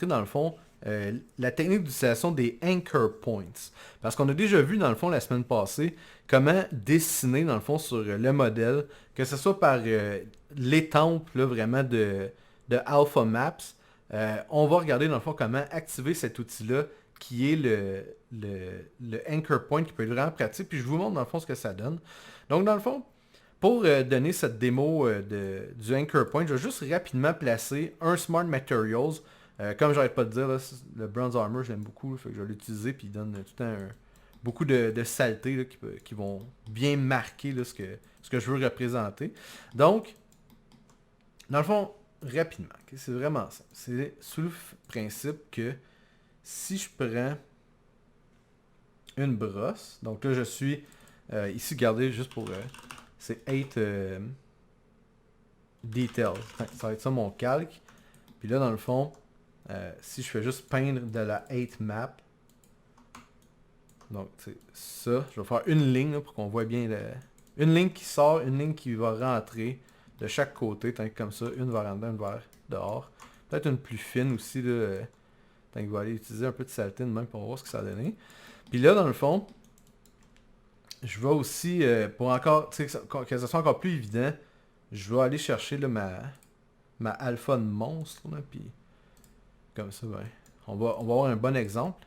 montrer dans le fond la technique d'utilisation des anchor points. Parce qu'on a déjà vu dans le fond la semaine passée comment dessiner dans le fond sur le modèle, que ce soit par l'étampe là, vraiment de Alpha Maps. On va regarder dans le fond comment activer cet outil-là qui est le anchor point qui peut être vraiment pratique. Puis je vous montre dans le fond ce que ça donne. Donc dans le fond, pour donner cette démo du Anchor Point, je vais juste rapidement placer un Smart Materials. Comme j'arrête pas de dire, là, le Bronze Armor, je l'aime beaucoup, là, fait que je vais l'utiliser, puis il donne tout le temps beaucoup de saletés là, qui vont bien marquer là, ce que je veux représenter. Donc, dans le fond, rapidement, okay, c'est vraiment ça. C'est sous le principe que si je prends une brosse, donc là je suis ici, regardez, juste pour... c'est 8 details. Ça va être ça mon calque. Puis là, dans le fond, si je fais juste peindre de la 8 map, donc c'est ça, je vais faire une ligne là, pour qu'on voit bien une ligne qui sort, une ligne qui va rentrer de chaque côté, tant que comme ça, une vers en dedans, une vers dehors. Peut-être une plus fine aussi, là, tant que je vais aller utiliser un peu de saleté de même pour voir ce que ça a donné. Puis là, dans le fond, je vais aussi, pour encore, tu sais, que ça soit encore plus évident, je vais aller chercher là, ma alpha de monstre, là, puis comme ça, ben, on va avoir un bon exemple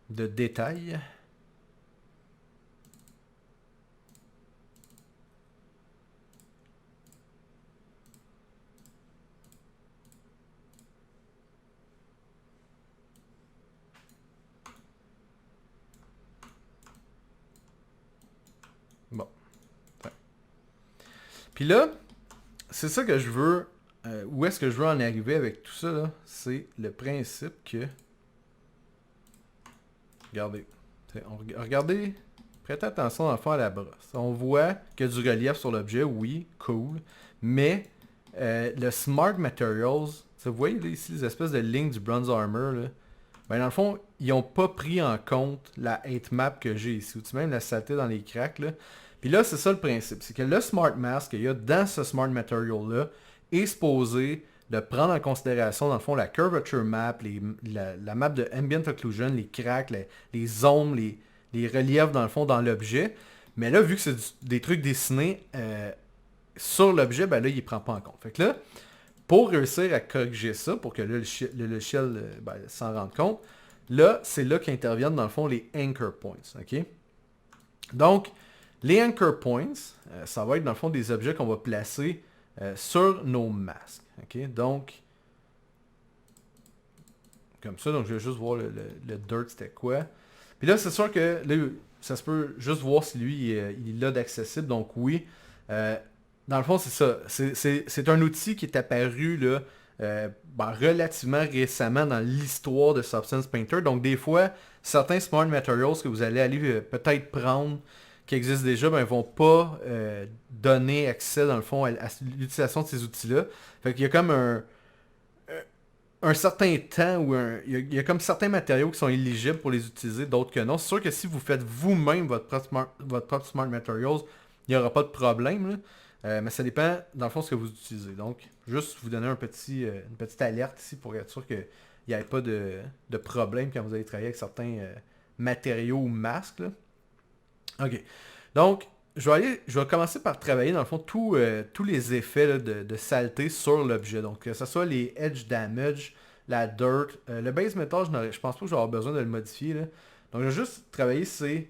de détail. Bon. Ouais. Puis là, c'est ça que je veux. Où est-ce que je veux en arriver avec tout ça, là? C'est le principe que... Regardez. Regardez. Prêtez attention dans le fond à la brosse. On voit qu'il y a du relief sur l'objet, oui, cool. Mais le Smart Materials, vous voyez là, ici les espèces de lignes du Bronze Armor, là, ben dans le fond, ils n'ont pas pris en compte la 8 map que j'ai ici, ou même la saleté dans les cracks. Là. Puis là, c'est ça le principe. C'est que le Smart Mask qu'il y a dans ce Smart Material-là est supposé de prendre en considération, dans le fond, la curvature map, la map de ambient occlusion, les cracks, les ombres, les reliefs, dans le fond, dans l'objet. Mais là, vu que c'est des trucs dessinés sur l'objet, ben là, il ne prend pas en compte. Fait que là, pour réussir à corriger ça, pour que là, le logiciel ben, s'en rende compte, là, c'est là qu'interviennent, dans le fond, les anchor points. OK? Donc, les anchor points, ça va être, dans le fond, des objets qu'on va placer sur nos masques. OK? Donc, comme ça, donc je vais juste voir le dirt, c'était quoi. Puis là, c'est sûr que là, ça se peut juste voir si lui, il est là d'accessible. Donc oui, dans le fond, c'est ça. C'est un outil qui est apparu là, ben, relativement récemment dans l'histoire de Substance Painter. Donc des fois, certains Smart Materials que vous allez aller peut-être prendre, qui existent déjà, ben, vont pas donner accès, dans le fond, à l'utilisation de ces outils-là. Fait qu'il y a comme un certain temps où il y a comme certains matériaux qui sont éligibles pour les utiliser, d'autres que non. C'est sûr que si vous faites vous-même votre propre Smart Materials, il n'y aura pas de problème. Là. Mais ça dépend, dans le fond, ce que vous utilisez. Donc, juste vous donner une petite alerte ici pour être sûr qu'il n'y ait pas de problème quand vous allez travailler avec certains matériaux ou masques. Là. OK. Donc, je vais commencer par travailler, dans le fond, tous les effets là, de saleté sur l'objet. Donc, que ce soit les edge damage, la dirt, le base metal, je pense pas que je vais avoir besoin de le modifier. Là. Donc, je vais juste travailler ces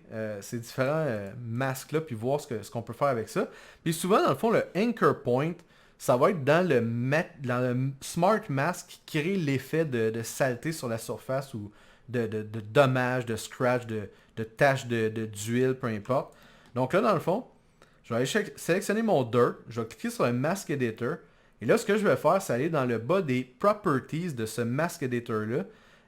différents masques-là, puis voir ce qu'on peut faire avec ça. Puis souvent, dans le fond, le anchor point, ça va être dans le smart mask qui crée l'effet de saleté sur la surface ou de dommages, de scratch, de taches d'huile, peu importe. Donc là, dans le fond, je vais aller sélectionner mon dirt, je vais cliquer sur le Mask Editor, et là, ce que je vais faire, c'est aller dans le bas des Properties de ce Mask Editor-là,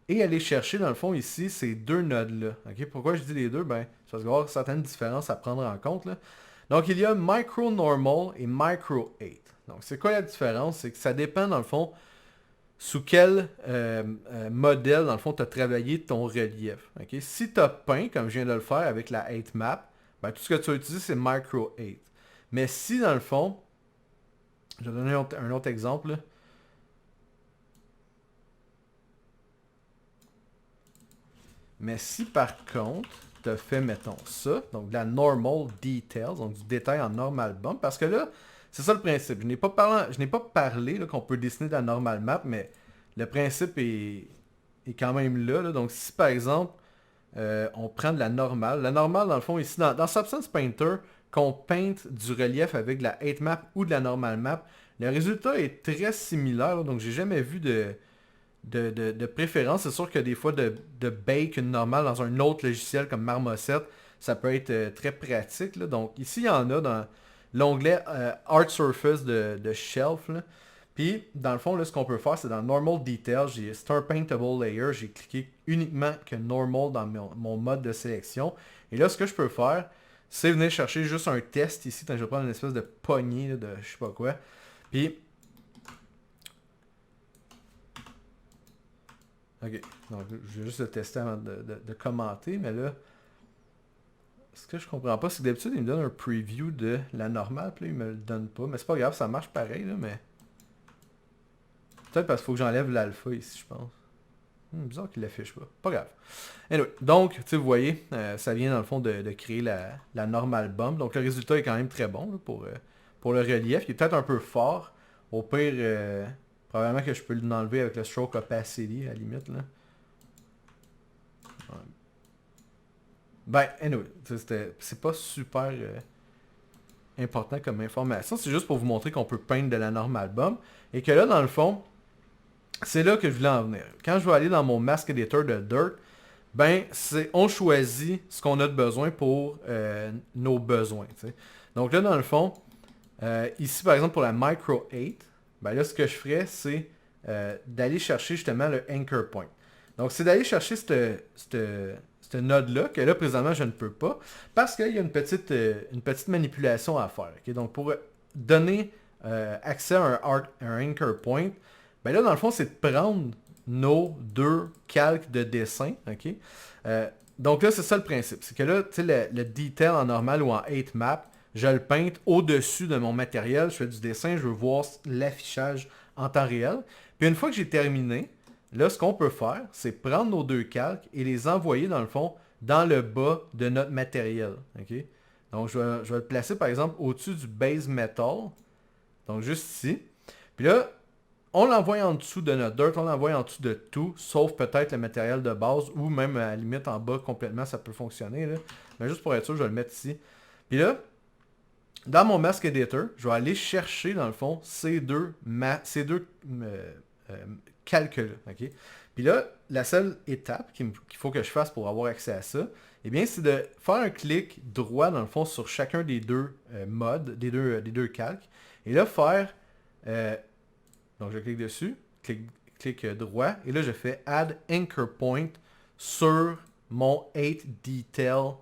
et aller chercher, dans le fond, ici, ces deux nodes-là. Okay? Pourquoi je dis les deux? Ben, parce qu'il va y avoir certaines différences à prendre en compte. Là. Donc, il y a Micro Normal et Micro 8. Donc, c'est quoi la différence? C'est que ça dépend, dans le fond, sous quel modèle, dans le fond, tu as travaillé ton relief. Okay? Si tu as peint, comme je viens de le faire avec la 8 map, ben, tout ce que tu vas utiliser, c'est Micro 8. Mais si, dans le fond, je vais donner un autre exemple. Là. Mais si par contre, tu as fait, mettons, ça, donc de la normal details, donc du détail en normal bump, parce que là, c'est ça le principe. Je n'ai pas parlé qu'on peut dessiner de la normal map, mais le principe est quand même là. Donc si par exemple, on prend de la normale dans le fond, ici, dans Substance Painter, qu'on peinte du relief avec de la 8 map ou de la normal map, le résultat est très similaire, là, donc j'ai jamais vu de préférence. C'est sûr que des fois, de bake une normale dans un autre logiciel comme Marmoset, ça peut être très pratique, là. Donc ici, il y en a dans l'onglet Art Surface de Shelf, là. Puis, dans le fond, là, ce qu'on peut faire, c'est dans Normal Details, j'ai Star Paintable Layer, j'ai cliqué uniquement que Normal dans mon mode de sélection. Et là, ce que je peux faire, c'est venir chercher juste un test ici. Je vais prendre une espèce de poignée là, de je sais pas quoi. Puis, ok, donc je vais juste le tester avant de commenter, mais là, ce que je comprends pas, c'est que d'habitude, il me donne un preview de la normale, puis là, il me le donne pas. Mais c'est pas grave, ça marche pareil, là, mais... Peut-être parce qu'il faut que j'enlève l'alpha ici, je pense. Bizarre qu'il l'affiche pas. Pas grave. Anyway, donc, tu sais, vous voyez, ça vient dans le fond de créer la normal bump. Donc le résultat est quand même très bon là, pour le relief. Il est peut-être un peu fort. Au pire, probablement que je peux l'enlever avec le stroke opacity à la limite. Là. Ouais. Ben, anyway, c'est pas super important comme information. C'est juste pour vous montrer qu'on peut peindre de la normal bump. Et que là, dans le fond, c'est là que je voulais en venir. Quand je vais aller dans mon mask editor de Dirt, ben, on choisit ce qu'on a de besoin pour nos besoins. T'sais. Donc là, dans le fond, ici, par exemple, pour la Micro 8, ben là, ce que je ferais, c'est d'aller chercher justement le Anchor Point. Donc, c'est d'aller chercher cette node-là, que là, présentement, je ne peux pas, parce qu'il y a une petite manipulation à faire. Okay? Donc, pour donner accès à un Anchor Point, ben là, dans le fond, c'est de prendre nos deux calques de dessin. Okay? Donc là, c'est ça le principe. C'est que là, tu sais, le detail en normal ou en 8 map, je le peinte au-dessus de mon matériel. Je fais du dessin, je veux voir l'affichage en temps réel. Puis une fois que j'ai terminé, là, ce qu'on peut faire, c'est prendre nos deux calques et les envoyer, dans le fond, dans le bas de notre matériel. Okay? Donc, je vais le placer, par exemple, au-dessus du base metal. Donc, juste ici. Puis là, on l'envoie en dessous de notre dirt, on l'envoie en dessous de tout, sauf peut-être le matériel de base, ou même à la limite en bas complètement, ça peut fonctionner. Là. Mais juste pour être sûr, je vais le mettre ici. Puis là, dans mon mask editor, je vais aller chercher, dans le fond, ces deux calculs-là. Okay? Puis là, la seule étape qu'il faut que je fasse pour avoir accès à ça, eh bien, c'est de faire un clic droit, dans le fond, sur chacun des deux modes, des deux calques. Et là, faire... donc, je clique dessus, clic droit, et là, je fais Add Anchor Point sur mon 8 Detail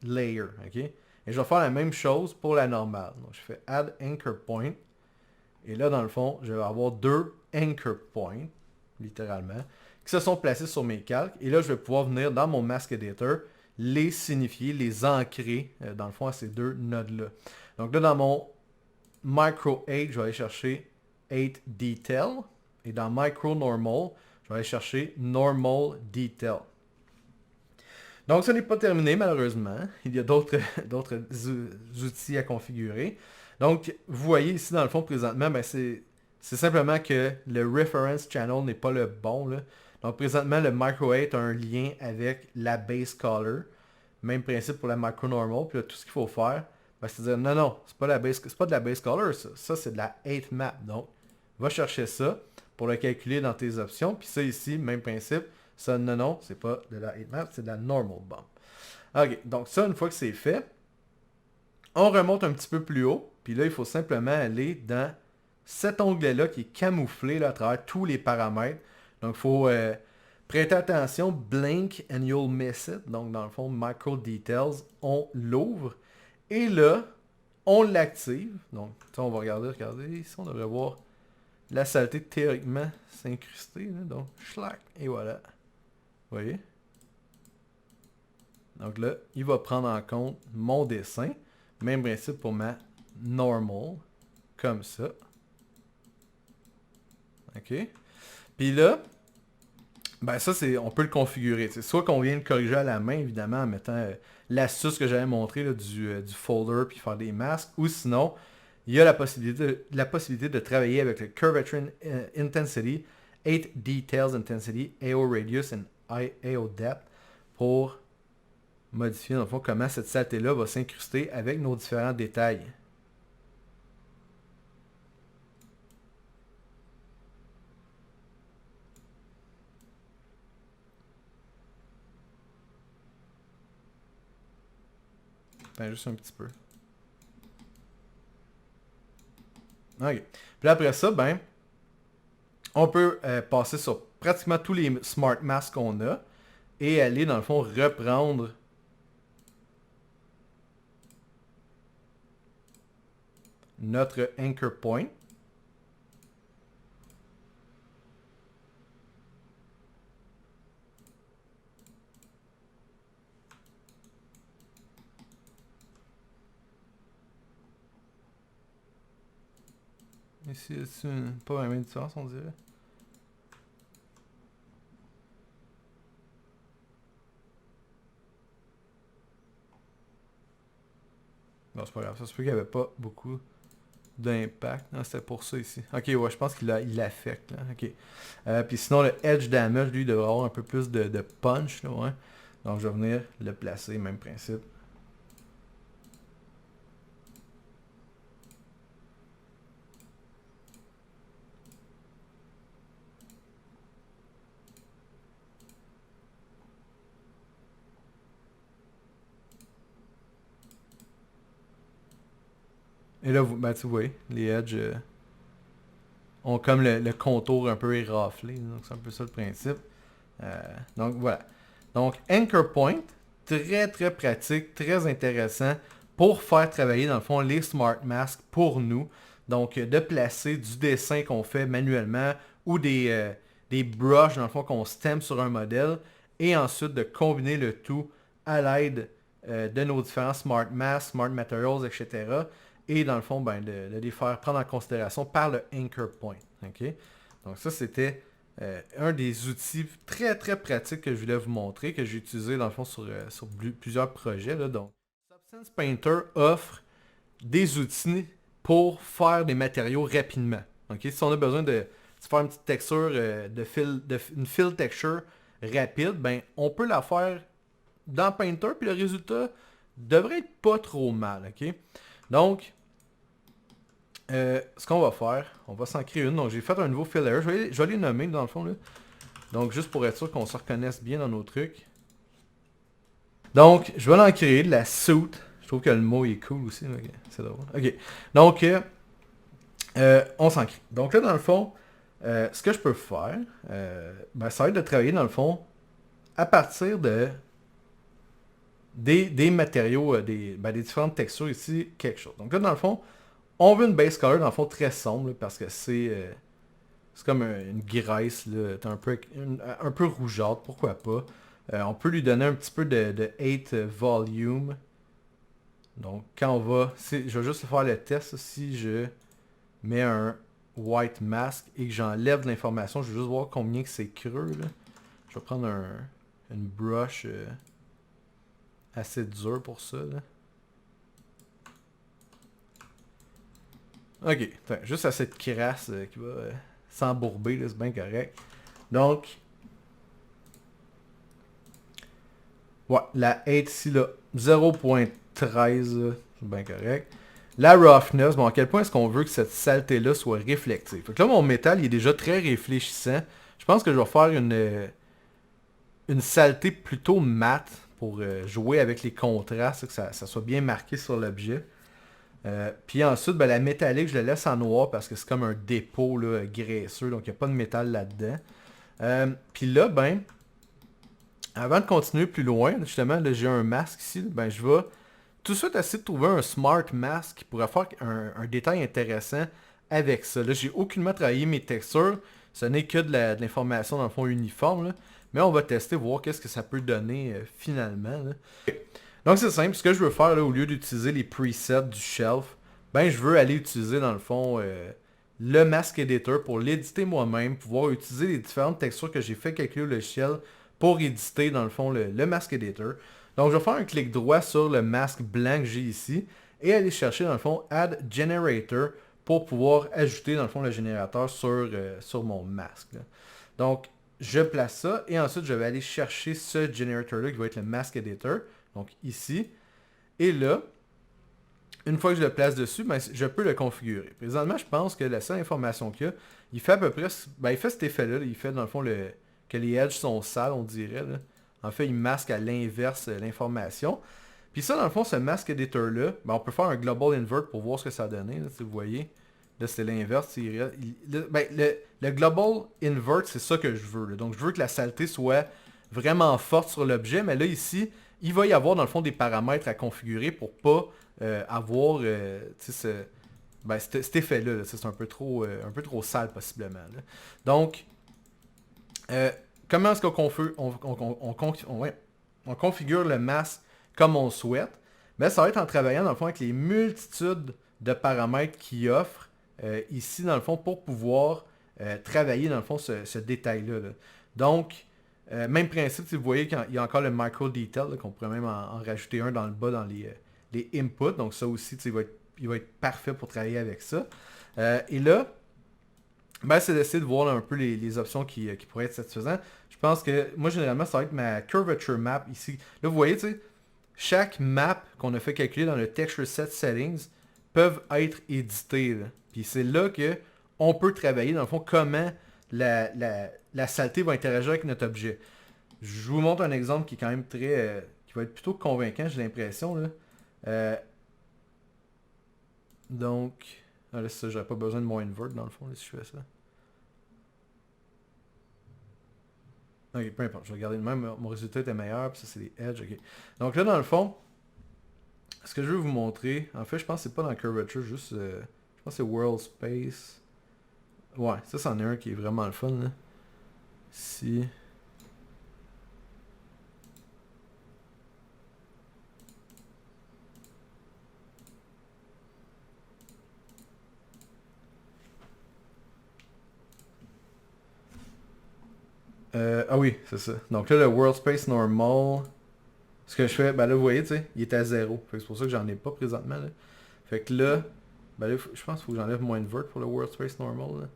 Layer. Okay? Et je vais faire la même chose pour la normale. Donc, je fais Add Anchor Point. Et là, dans le fond, je vais avoir deux Anchor Points, littéralement, qui se sont placés sur mes calques. Et là, je vais pouvoir venir dans mon Mask Editor, les signifier, les ancrer, dans le fond, à ces deux nodes-là. Donc là, dans mon Micro 8, je vais aller chercher 8 Detail. Et dans Micro Normal, je vais aller chercher Normal Detail. Donc, ce n'est pas terminé, malheureusement. Il y a d'autres outils à configurer. Donc, vous voyez ici, dans le fond, présentement, ben, c'est simplement que le reference channel n'est pas le bon. Là. Donc, présentement, le Micro 8 a un lien avec la base color. Même principe pour la Micro Normal. Puis là, tout ce qu'il faut faire, ben, c'est de dire, non, c'est pas de la base color, ça. Ça, c'est de la 8 map. Donc, va chercher ça pour le calculer dans tes options. Puis ça, ici, même principe. Ça, non, c'est pas de la 8 map, c'est de la normal bump. Ok, donc ça, une fois que c'est fait, on remonte un petit peu plus haut. Puis là, il faut simplement aller dans cet onglet-là qui est camouflé là, à travers tous les paramètres. Donc, il faut prêter attention. Blink and you'll miss it. Donc, dans le fond, Micro Details, on l'ouvre. Et là, on l'active. Donc, on va regarder. Ici, on devrait voir la saleté théoriquement s'incruster. Donc, schlack. Et voilà. Vous voyez? Donc là, il va prendre en compte mon dessin. Même principe pour ma normal. Comme ça. OK? Puis là, Ben ça, on peut le configurer. C'est soit qu'on vient le corriger à la main, évidemment, en mettant l'astuce que j'avais montré là, du folder puis faire des masques, ou sinon, il y a la possibilité de travailler avec le Curvature Intensity, 8 Details Intensity, AO Radius et AO Depth pour modifier, dans le fond, comment cette saleté-là va s'incruster avec nos différents détails. Ben, juste un petit peu. Ok. Puis après ça, ben, on peut passer sur pratiquement tous les Smart Masks qu'on a et aller, dans le fond, reprendre notre Anchor Point. Ici, c'est pas la même différence, on dirait. Non, c'est pas grave. Ça se peut qu'il n'y avait pas beaucoup d'impact. Non, c'était pour ça ici. Ok, ouais, je pense qu'il l'affecte. Là. Ok. Puis sinon, le Edge Damage, lui, il devrait avoir un peu plus de punch. Là, ouais. Donc, je vais venir le placer, même principe. Et là, ben, tu vois, les Edge ont comme le contour un peu éraflé. Donc, c'est un peu ça le principe. Donc, voilà. Donc, Anchor Point, très très pratique, très intéressant pour faire travailler dans le fond les Smart Masks pour nous. Donc, de placer du dessin qu'on fait manuellement ou des brushes dans le fond qu'on stamp sur un modèle et ensuite de combiner le tout à l'aide de nos différents Smart Masks, Smart Materials, etc. Et dans le fond, ben, de les faire prendre en considération par le Anchor Point. Okay? Donc ça, c'était un des outils très très pratiques que je voulais vous montrer, que j'ai utilisé dans le fond sur plusieurs projets. Là. Donc, Substance Painter offre des outils pour faire des matériaux rapidement. Okay? Si on a besoin de faire une petite texture, une fill texture rapide, ben, on peut la faire dans Painter, puis le résultat devrait être pas trop mal. Okay? Donc, ce qu'on va faire, on va s'en créer une. Donc, j'ai fait un nouveau filler. Je vais les nommer dans le fond. Là. Donc, juste pour être sûr qu'on se reconnaisse bien dans nos trucs. Donc, je vais en créer de la suit. Je trouve que le mot est cool aussi. Okay. C'est drôle. Ok. Donc, on s'en crée. Donc là, dans le fond, ce que je peux faire, ben, ça va être de travailler dans le fond à partir des matériaux, des différentes textures ici, quelque chose. Donc là, dans le fond, on veut une base color, dans le fond, très sombre, là, parce que c'est comme une graisse, là, un peu rougeâtre, pourquoi pas. On peut lui donner un petit peu de 8 volume. Donc, quand on va... Je vais juste faire le test. Si je mets un white mask et que j'enlève de l'information, je vais juste voir combien que c'est creux. Là. Je vais prendre une brush assez dure pour ça. Là. Ok, juste à cette crasse qui va s'embourber, c'est bien correct. Donc, ouais, la 8 ici, là, 0.13, c'est bien correct. La roughness, bon, à quel point est-ce qu'on veut que cette saleté-là soit réflective? Fait que là, mon métal, il est déjà très réfléchissant. Je pense que je vais faire une saleté plutôt mate pour jouer avec les contrastes, que ça soit bien marqué sur l'objet. Puis ensuite, ben, la métallique, je la laisse en noir parce que c'est comme un dépôt là, graisseux, donc il n'y a pas de métal là-dedans. Puis là, ben, avant de continuer plus loin, justement, là, j'ai un masque ici, ben, je vais tout de suite essayer de trouver un smart mask qui pourrait faire un détail intéressant avec ça. Là, j'ai aucunement travaillé mes textures, ce n'est que de l'information dans le fond uniforme, là. Mais on va tester, voir qu'est-ce que ça peut donner finalement. Là. Donc c'est simple, ce que je veux faire là, au lieu d'utiliser les presets du shelf, ben je veux aller utiliser dans le fond le Mask Editor pour l'éditer moi-même, pouvoir utiliser les différentes textures que j'ai fait calculer au logiciel pour éditer dans le fond le Mask Editor. Donc je vais faire un clic droit sur le masque blanc que j'ai ici et aller chercher dans le fond Add Generator pour pouvoir ajouter dans le fond le générateur sur mon masque. Là. Donc je place ça et ensuite je vais aller chercher ce generator là qui va être le Mask Editor. Donc ici. Et là, une fois que je le place dessus, ben, je peux le configurer. Présentement, je pense que la seule information qu'il y a, il fait à peu près, ben, il fait cet effet-là. Il fait dans le fond que les edges sont sales, on dirait. Là. En fait, il masque à l'inverse l'information. Puis ça, dans le fond, ce mask editor-là, ben, on peut faire un global invert pour voir ce que ça a donné. Là, si vous voyez. Là, c'est l'inverse. Le global invert, c'est ça que je veux. Là. Donc, je veux que la saleté soit vraiment forte sur l'objet. Mais là, ici, il va y avoir, dans le fond, des paramètres à configurer pour pas avoir cet effet-là. Là, c'est un peu trop sale, possiblement. Là. Donc, comment est-ce on configure le masque comme on souhaite? Ben, ça va être en travaillant, dans le fond, avec les multitudes de paramètres qu'il offre ici, dans le fond, pour pouvoir travailler, dans le fond, ce détail-là. Là. Donc, même principe, si vous voyez qu'il y a encore le micro detail, là, qu'on pourrait même en rajouter un dans le bas dans les inputs. Donc ça aussi, il va être parfait pour travailler avec ça. Et là, ben, c'est d'essayer de voir là, un peu les options qui pourraient être satisfaisantes. Je pense que, moi, généralement, ça va être ma curvature map ici. Là, vous voyez, tu sais, chaque map qu'on a fait calculer dans le texture set settings peuvent être éditées. Là. Puis c'est là que on peut travailler, dans le fond, comment la saleté va interagir avec notre objet. Je vous montre un exemple qui est quand même très... qui va être plutôt convaincant, j'ai l'impression. Là. Donc... Ah, là, ça, j'aurais pas besoin de mon invert, dans le fond, là, si je fais ça. Ok, peu importe, je vais regarder de même, mon résultat était meilleur, puis ça, c'est les edges, ok. Donc là, dans le fond, ce que je veux vous montrer, en fait, je pense que c'est pas dans Curvature, juste... je pense que c'est World Space. Ouais, ça, c'en est un qui est vraiment le fun, là. Ici... ah oui, c'est ça. Donc là, le World Space Normal, ce que je fais, ben là, vous voyez, tu sais, il est à 0. C'est pour ça que j'en ai pas présentement, là. Fait que là, ben là, je pense qu'il faut que j'enlève mon invert pour le World Space Normal, là.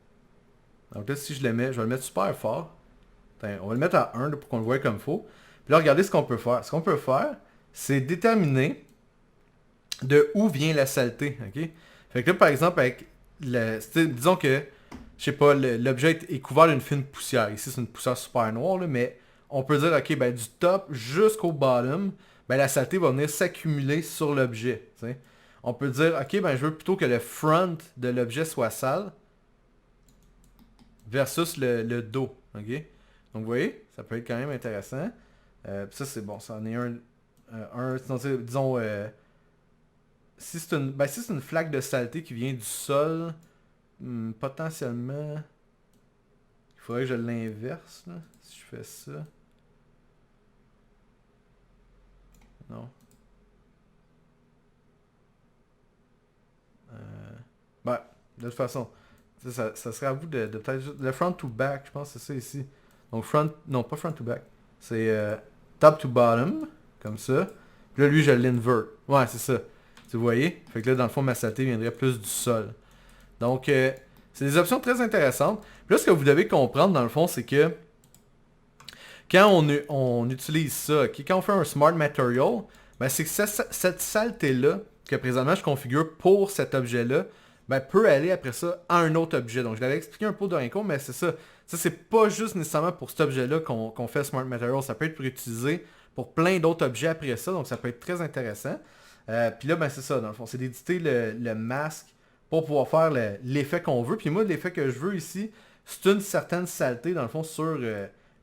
Donc là, si je le mets, je vais le mettre super fort. Attends, on va le mettre à 1 là, pour qu'on le voie comme il faut. Puis là, regardez ce qu'on peut faire. Ce qu'on peut faire, c'est déterminer de où vient la saleté, ok? Fait que là, par exemple, avec disons que je sais pas, l'objet est couvert d'une fine poussière. Ici, c'est une poussière super noire, là, mais on peut dire, ok, ben, du top jusqu'au bottom, ben, la saleté va venir s'accumuler sur l'objet. On peut dire, ok, ben, je veux plutôt que le front de l'objet soit sale versus le dos. Ok? Donc, vous voyez, ça peut être quand même intéressant. Ça, c'est bon, ça en est disons, si c'est une flaque de saleté qui vient du sol, potentiellement, il faudrait que je l'inverse, là, si je fais ça. Non. Ben, de toute façon, ça serait à vous de peut-être juste... Le front to back, je pense que c'est ça ici. Donc front... Non, pas front to back. C'est top to bottom, comme ça. Puis là, lui, je l'invert. Ouais, c'est ça. Vous voyez? Fait que là, dans le fond, ma saleté viendrait plus du sol. Donc, c'est des options très intéressantes. Puis là, ce que vous devez comprendre, dans le fond, c'est que quand on utilise ça, quand on fait un Smart Material, ben, c'est que cette saleté-là, que présentement je configure pour cet objet-là, ben, peut aller après ça à un autre objet. Donc, je l'avais expliqué un peu dans Inco, mais c'est ça. Ça, c'est pas juste nécessairement pour cet objet-là qu'on fait Smart Material. Ça peut être utilisé pour plein d'autres objets après ça. Donc, ça peut être très intéressant. Puis là, ben, c'est ça, dans le fond. C'est d'éditer le masque pour pouvoir faire l'effet qu'on veut. Puis moi, l'effet que je veux ici, c'est une certaine saleté, dans le fond, sur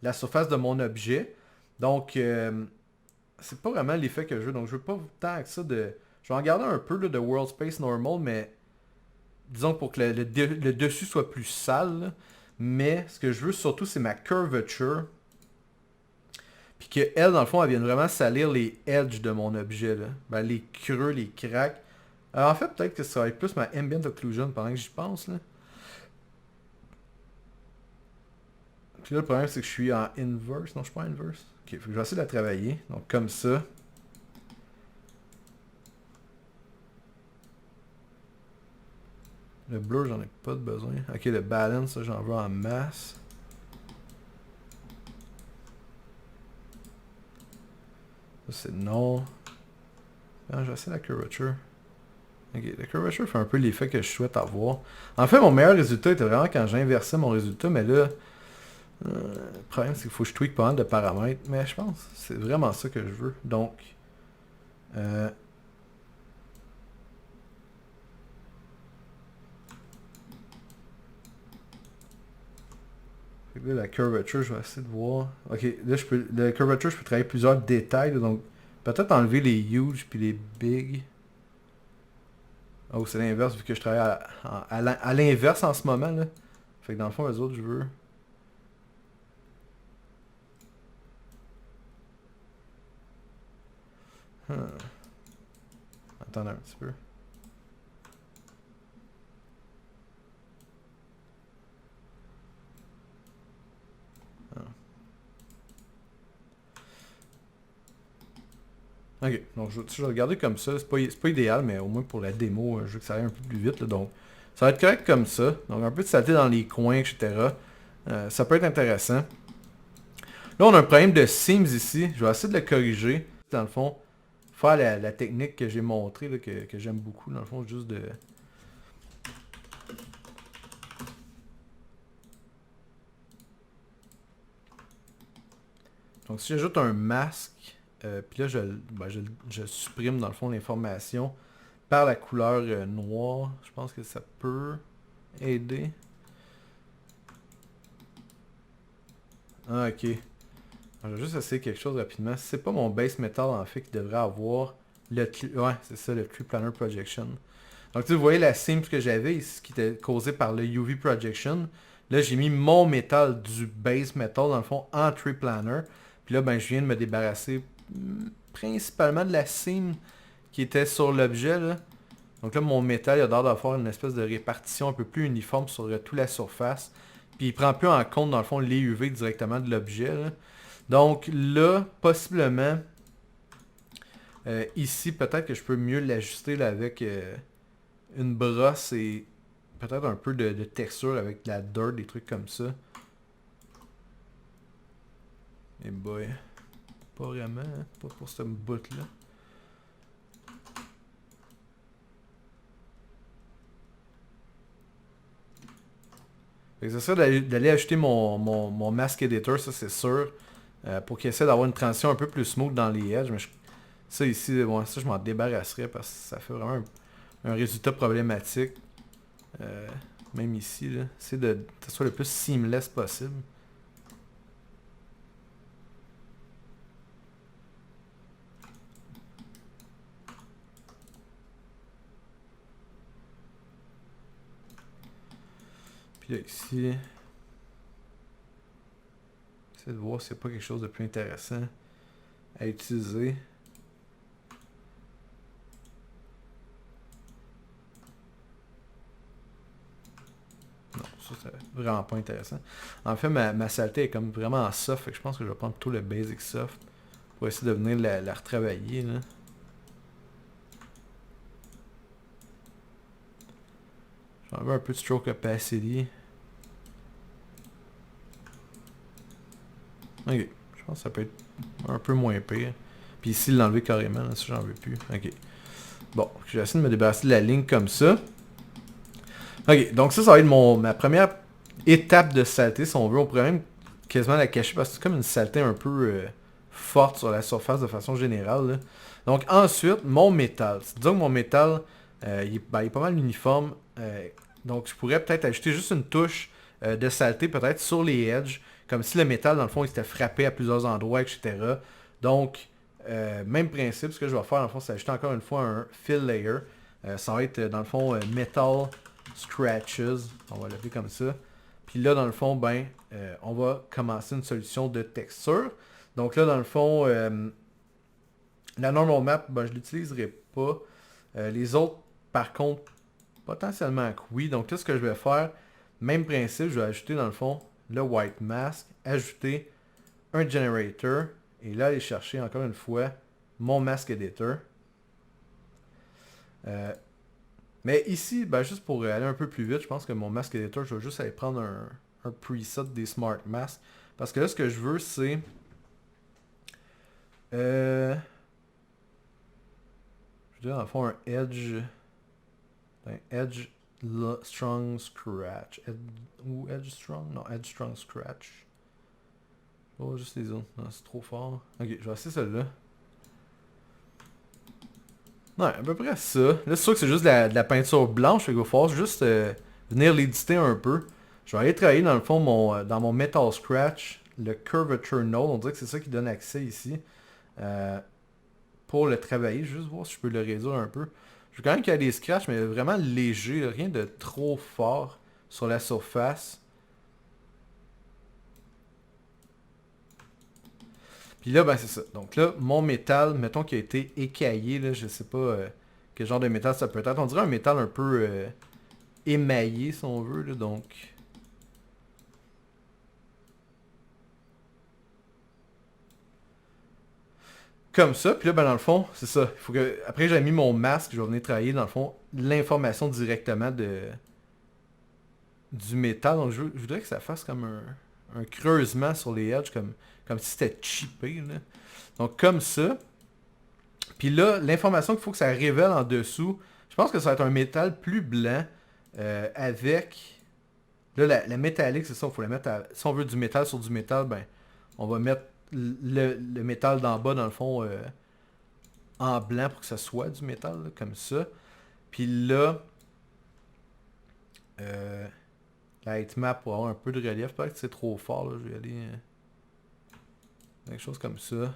la surface de mon objet. Donc, c'est pas vraiment l'effet que je veux. Donc, je veux pas tant que ça de... Je vais en garder un peu là, de World Space Normal, mais disons pour que le dessus soit plus sale. Là. Mais ce que je veux surtout, c'est ma curvature. Puis qu'elle, dans le fond, elle vienne vraiment salir les edges de mon objet. Là. Ben, les creux, les cracks. Alors, en fait, peut-être que ça va être plus ma ambient occlusion pendant que j'y pense. Là. Puis là, le problème, c'est que je suis en inverse. Non, je suis pas en inverse. Ok, faut que je vais essayer de la travailler. Donc, comme ça. Le blur, j'en ai pas de besoin. Ok, le balance, ça, j'en veux en masse. Ça, c'est non. Ah, j'essaie la curvature. Ok, la curvature fait un peu l'effet que je souhaite avoir. En fait, mon meilleur résultat était vraiment quand j'inversais mon résultat, mais là, le problème, c'est qu'il faut que je tweak pas mal de paramètres. Mais je pense que c'est vraiment ça que je veux. Donc, euh, fait que là, la curvature, je vais essayer de voir. Ok, là, la curvature, je peux travailler plusieurs détails. Là, donc, peut-être enlever les huge puis les big. Oh, c'est l'inverse vu que je travaille à l'inverse en ce moment. Là. Fait que dans le fond, les autres, je veux. Hmm. Attendez un petit peu. Ok, donc je vais regarder comme ça. C'est pas idéal, mais au moins pour la démo, je veux que ça aille un peu plus vite. Là, donc, ça va être correct comme ça. Donc, un peu de saleté dans les coins, etc. Ça peut être intéressant. Là, on a un problème de seams ici. Je vais essayer de le corriger. Dans le fond, faire la technique que j'ai montrée, là, que j'aime beaucoup. Dans le fond, juste de... Donc, si j'ajoute un masque, puis là, je supprime, dans le fond, l'information par la couleur noire. Je pense que ça peut aider. Ah, ok. Je vais juste essayer quelque chose rapidement. C'est pas mon base metal en fait qui devrait avoir ouais, c'est ça, le Tree Planner Projection. Donc vous voyez la seam que j'avais ici qui était causée par le UV Projection. Là j'ai mis mon métal du base metal dans le fond en Tree Planner. Puis là ben je viens de me débarrasser principalement de la seam qui était sur l'objet là. Donc là mon métal il a l'air d'avoir une espèce de répartition un peu plus uniforme sur toute la surface. Puis il prend plus en compte dans le fond les UV directement de l'objet là. Donc là, possiblement, ici, peut-être que je peux mieux l'ajuster là, avec une brosse et peut-être un peu de texture avec de la dirt, des trucs comme ça. Et boy, pas vraiment, hein, pas pour ce bout-là. Fait que c'est ça d'aller ajouter mon mask editor, ça c'est sûr. Pour qu'il essaie d'avoir une transition un peu plus smooth dans les edges. Mais ça ici, bon, ça je m'en débarrasserais parce que ça fait vraiment un résultat problématique. Euh, Même ici, là. C'est de que ce soit le plus seamless possible. Puis là, ici, essayer de voir s'il n'y a pas quelque chose de plus intéressant à utiliser. Non, ça c'est vraiment pas intéressant. En fait, ma saleté est comme vraiment soft, fait que je pense que je vais prendre plutôt le basic soft pour essayer de venir la retravailler. Là. J'ai enlevé un peu de stroke opacity. Ok, je pense que ça peut être un peu moins pire. Puis ici, l'enlever carrément, là, ça j'en veux plus. Ok. Bon, je vais essayer de me débarrasser de la ligne comme ça. Ok, donc ça va être ma première étape de saleté, si on veut. On pourrait même quasiment la cacher parce que c'est comme une saleté un peu forte sur la surface de façon générale. Là. Donc ensuite, mon métal. Disons que mon métal, il est pas mal uniforme. Donc je pourrais peut-être ajouter juste une touche de saleté peut-être sur les edges. Comme si le métal, dans le fond, il s'était frappé à plusieurs endroits, etc. Donc, même principe, ce que je vais faire, dans le fond, c'est ajouter encore une fois un fill layer. Ça va être, dans le fond, metal scratches. On va l'appeler comme ça. Puis là, dans le fond, ben, on va commencer une solution de texture. Donc là, dans le fond, la normal map, ben, je ne l'utiliserai pas. Les autres, par contre, potentiellement que oui. Donc là, ce que je vais faire, même principe, je vais ajouter dans le fond le white mask, ajouter un generator, et là aller chercher encore une fois mon mask editor. Mais ici, ben, juste pour aller un peu plus vite, je pense que mon mask editor, je vais juste aller prendre un preset des smart masks. Parce que là, ce que je veux, c'est... je veux dire, dans le fond, un edge... Un edge strong scratch. Ou edge strong? Non, edge strong scratch. Oh, juste les autres. Non, c'est trop fort. Ok, je vais essayer celle-là. Ouais, à peu près ça. Là, c'est sûr que c'est juste de la peinture blanche, fait qu'il va falloir juste venir l'éditer un peu. Je vais aller travailler dans le fond dans mon Metal Scratch, le Curvature Node. On dirait que c'est ça qui donne accès ici. Pour le travailler, juste voir si je peux le réduire un peu. Je veux quand même qu'il y ait des scratchs, mais vraiment léger, là, rien de trop fort sur la surface. Puis là, ben c'est ça. Donc là, mon métal, mettons qu'il a été écaillé, là, je sais pas quel genre de métal ça peut être. On dirait un métal un peu émaillé, si on veut, là, donc... Comme ça, puis là, ben dans le fond, c'est ça. Il faut que... Après, j'ai mis mon masque, je vais venir travailler, dans le fond, l'information directement du métal. Donc je voudrais que ça fasse comme un creusement sur les edges, comme si c'était chippé, là. Donc comme ça. Puis là, l'information qu'il faut que ça révèle en dessous, je pense que ça va être un métal plus blanc avec... Là, la métallique, c'est ça, il faut la mettre à... Si on veut du métal sur du métal, ben, on va mettre le métal d'en bas, dans le fond, en blanc pour que ça soit du métal, là, comme ça. Puis là, la heatmap pour avoir un peu de relief, peut-être que c'est trop fort, là, je vais aller... quelque chose comme ça.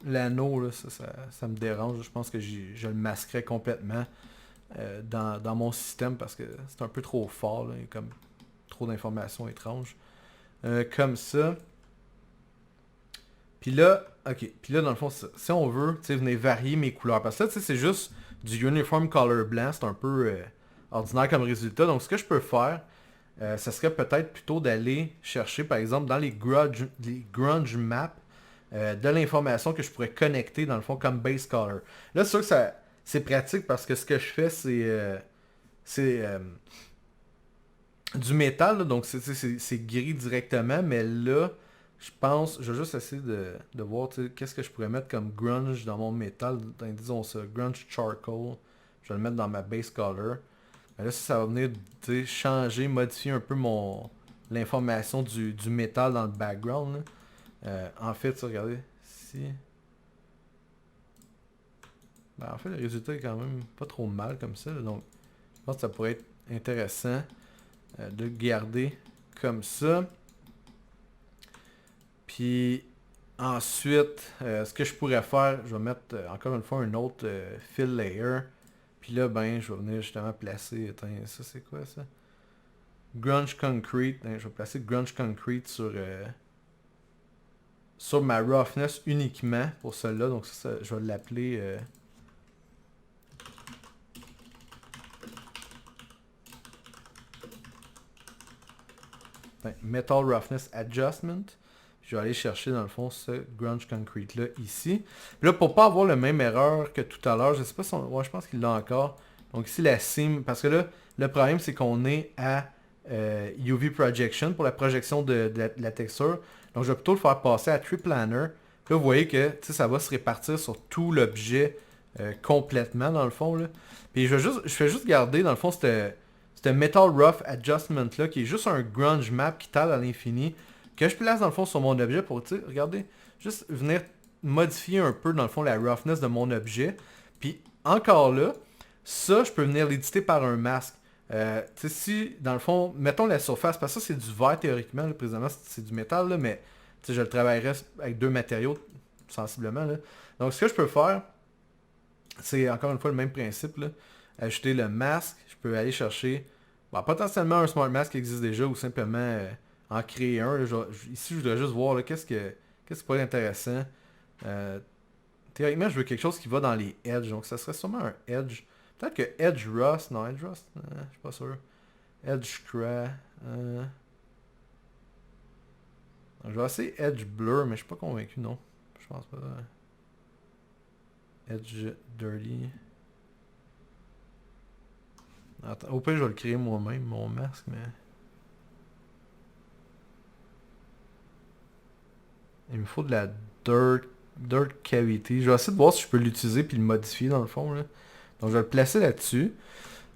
L'anneau, là, ça me dérange. Je pense que je le masquerais complètement dans mon système parce que c'est un peu trop fort. Là, il y a comme trop d'informations étranges. Comme ça. Puis là, ok. Puis là, dans le fond, si on veut, tu sais, venir varier mes couleurs. Parce que là, tu sais, c'est juste du uniform color blanc. C'est un peu ordinaire comme résultat. Donc, ce que je peux faire, ça serait peut-être plutôt d'aller chercher, par exemple, dans les grunge maps, de l'information que je pourrais connecter dans le fond comme base color. Là, c'est sûr que c'est pratique parce que ce que je fais, c'est du métal, là, donc c'est gris directement, mais là, je pense, je vais juste essayer de voir qu'est-ce que je pourrais mettre comme grunge dans mon métal, disons ça, grunge charcoal. Je vais le mettre dans ma base color. Mais là, ça va venir changer, modifier un peu l'information du métal dans le background, là. En fait, regardez, si... Ben, en fait, le résultat est quand même pas trop mal comme ça, là, donc je pense que ça pourrait être intéressant de le garder comme ça. Puis ensuite, ce que je pourrais faire, je vais mettre encore une fois un autre fill layer. Puis là, ben, je vais venir justement placer... Attends, ça c'est quoi ça? Grunge Concrete. Je vais placer Grunge Concrete sur ma roughness uniquement pour cela. Donc ça, je vais l'appeler... Metal Roughness Adjustment. Je vais aller chercher dans le fond ce Grunge Concrete là ici. Puis là, pour pas avoir la même erreur que tout à l'heure, je sais pas si ouais, je pense qu'il l'a encore. Donc ici la seam, parce que là, le problème c'est qu'on est à UV Projection pour la projection de la texture. Donc je vais plutôt le faire passer à Tree Planner. Puis là, vous voyez que ça va se répartir sur tout l'objet complètement dans le fond. Là. Puis je fais juste garder dans le fond ce Metal Rough Adjustment là, qui est juste un grunge map qui tale à l'infini, que je place dans le fond sur mon objet pour, tu sais, regardez, juste venir modifier un peu dans le fond la roughness de mon objet. Puis encore là, ça, je peux venir l'éditer par un masque. Tu sais, si, dans le fond, mettons la surface, parce que ça c'est du verre théoriquement, là, présentement c'est du métal, là, mais tu sais, je le travaillerais avec deux matériaux sensiblement. Là. Donc ce que je peux faire, c'est encore une fois le même principe. Là. Ajouter le masque, je peux aller chercher potentiellement un smart mask qui existe déjà ou simplement en créer un. Là, ici, je voudrais juste voir qu'est-ce qui pourrait être intéressant. Théoriquement, je veux quelque chose qui va dans les edges. Donc, ça serait sûrement un edge. Peut-être que Edge Rust, non, Edge Rust, je suis pas sûr. Edge Crack, je vais essayer Edge Blur, mais je suis pas convaincu, non. Je pense pas. Edge Dirty. Attends, au pire, je vais le créer moi-même, mon masque, mais... Il me faut de la Dirt Cavity. Je vais essayer de voir si je peux l'utiliser puis le modifier dans le fond, là. Donc, je vais le placer là-dessus.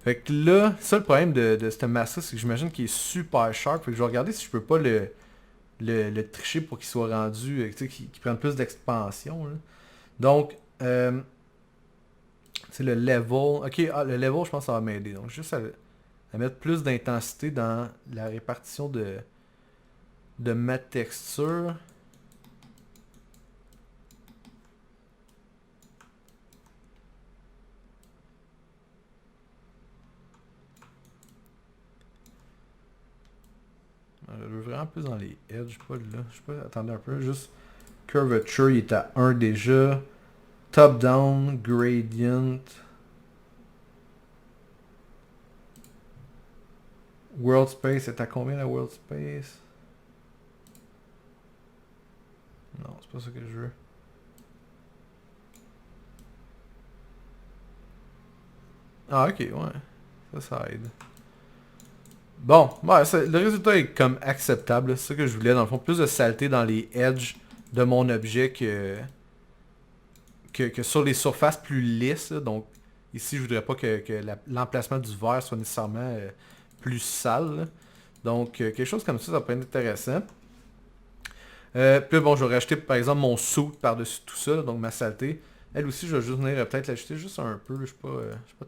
Fait que là, ça le problème de cette masse-là, c'est que j'imagine qu'il est super sharp. Fait que je vais regarder si je peux pas le tricher pour qu'il soit rendu, tu sais, qu'il prenne plus d'expansion, là. Donc, c'est le level. Ok, le level, je pense que ça va m'aider. Donc, juste à mettre plus d'intensité dans la répartition de ma texture. Je veux vraiment plus dans les edges, pas là. Je sais pas, attendez un peu, juste curvature, il est à 1 déjà. Top down, gradient. World space, c'est à combien la world space? Non, c'est pas ça que je veux. Ah ok, ouais. Ça aide. Bon, ouais, le résultat est comme acceptable. C'est ça que je voulais. Dans le fond, plus de saleté dans les edges de mon objet que sur les surfaces plus lisses. Là. Donc, ici, je voudrais pas que l'emplacement du verre soit nécessairement plus sale. Là. Donc, quelque chose comme ça peut être intéressant. Puis là, bon, je vais rajouter par exemple mon suit par-dessus tout ça, là, donc ma saleté. Elle aussi, je vais juste venir peut-être l'ajouter juste un peu. Là, je suis pas